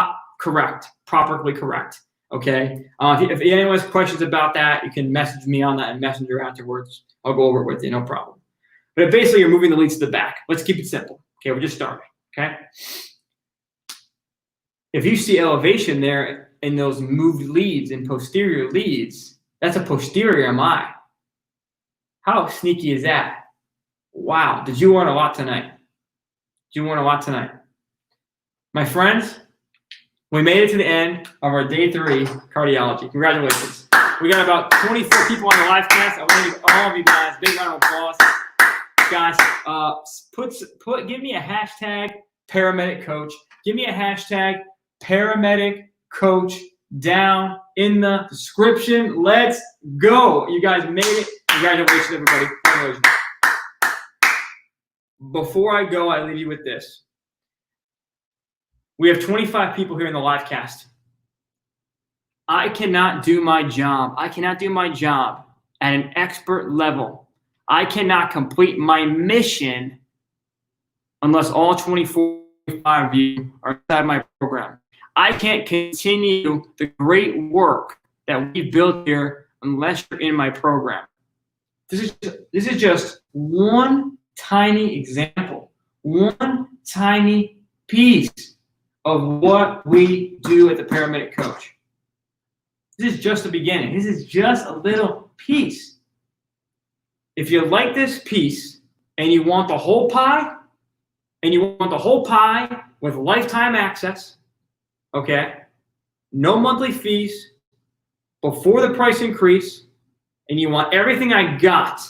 properly correct, okay? If anyone has questions about that, you can message me on that in Messenger afterwards. I'll go over it with you, no problem. But basically, you're moving the leads to the back. Let's keep it simple, okay? We're just starting, okay? If you see elevation there in those moved leads and posterior leads, that's a posterior MI. How sneaky is that? Wow, did you learn a lot tonight? My friends, we made it to the end of our day 3 cardiology. Congratulations. We got about 24 people on the live cast. I want to give all of you guys a big round of applause. Guys, give me a hashtag paramedic coach. Give me a hashtag paramedic coach down in the description. Let's go. You guys made it. Congratulations, everybody. Congratulations. Before I go, I leave you with this. We have 25 people here in the live cast. I cannot do my job. at an expert level. I cannot complete my mission unless all 25 of you are inside my program. I can't continue the great work that we've built here unless you're in my program. This is just one tiny example, one tiny piece of what we do at the Paramedic Coach. This is just the beginning. This is just a little piece. If you like this piece and you want the whole pie, and you want the whole pie with lifetime access, okay, no monthly fees, before the price increase, and you want everything I got,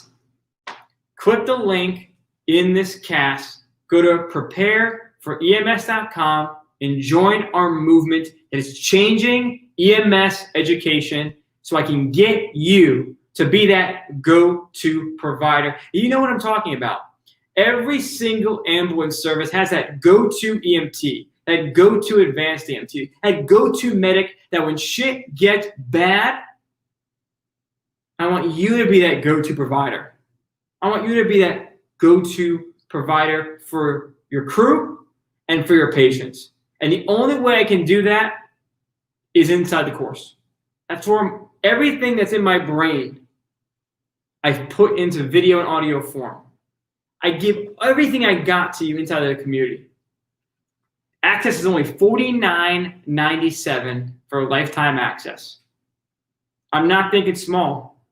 click the link in this cast, go to prepareforems.com and join our movement that is changing EMS education so I can get you to be that go-to provider. You know what I'm talking about. Every single ambulance service has that go-to EMT, that go-to advanced EMT, that go-to medic that when shit gets bad, I want you to be that go-to provider. I want you to be that go-to provider for your crew and for your patients. And the only way I can do that is inside the course. That's where everything that's in my brain, I've put into video and audio form. I give everything I got to you inside of the community. Access is only $49.97 for lifetime access. I'm not thinking small.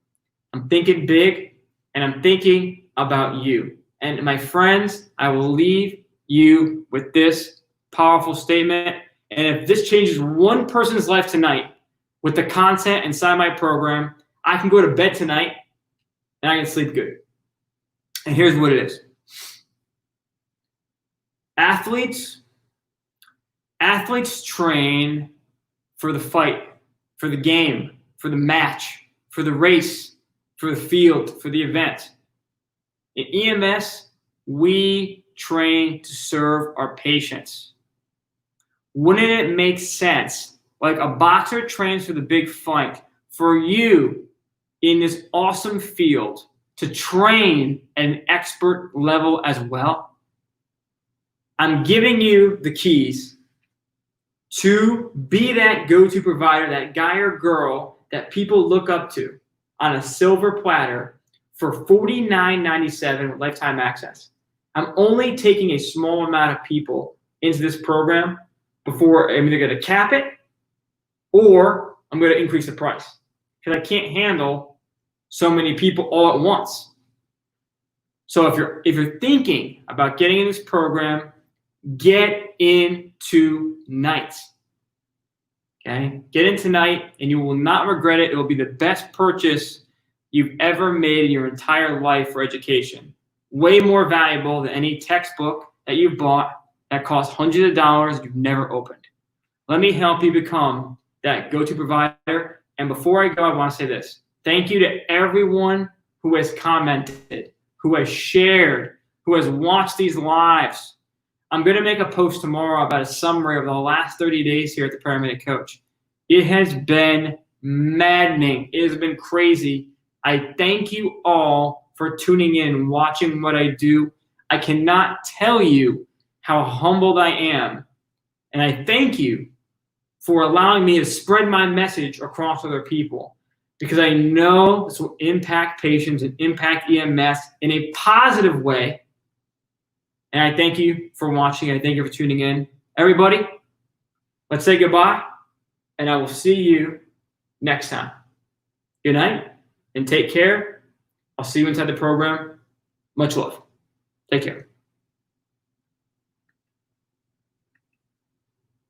I'm thinking big, and I'm thinking about you. And my friends, I will leave you with this powerful statement. And if this changes one person's life tonight with the content inside my program, I can go to bed tonight and I can sleep good. And here's what it is. Athletes train for the fight, for the game, for the match, for the race, for the field, for the event. In EMS, we train to serve our patients. Wouldn't it make sense, like a boxer trains for the big fight, for you in this awesome field to train at an expert level as well? I'm giving you the keys to be that go-to provider, that guy or girl that people look up to on a silver platter for $49.97 with lifetime access. I'm only taking a small amount of people into this program before I'm either going to cap it or I'm going to increase the price because I can't handle so many people all at once. So if you're thinking about getting in this program, get in tonight. Okay? Get in tonight and you will not regret it. It will be the best purchase you've ever made in your entire life for education. Way more valuable than any textbook that you've bought that costs hundreds of dollars you've never opened. Let me help you become that go-to provider. And before I go, I want to say this. Thank you to everyone who has commented, who has shared, who has watched these lives. I'm going to make a post tomorrow about a summary of the last 30 days here at the Paramedic Coach. It has been maddening. It has been crazy. I thank you all for tuning in, watching what I do. I cannot tell you how humbled I am. And I thank you for allowing me to spread my message across other people because I know this will impact patients and impact EMS in a positive way. And I thank you for watching. I thank you for tuning in. Everybody, let's say goodbye, and I will see you next time. Good night, and take care. I'll see you inside the program. Much love. Take care.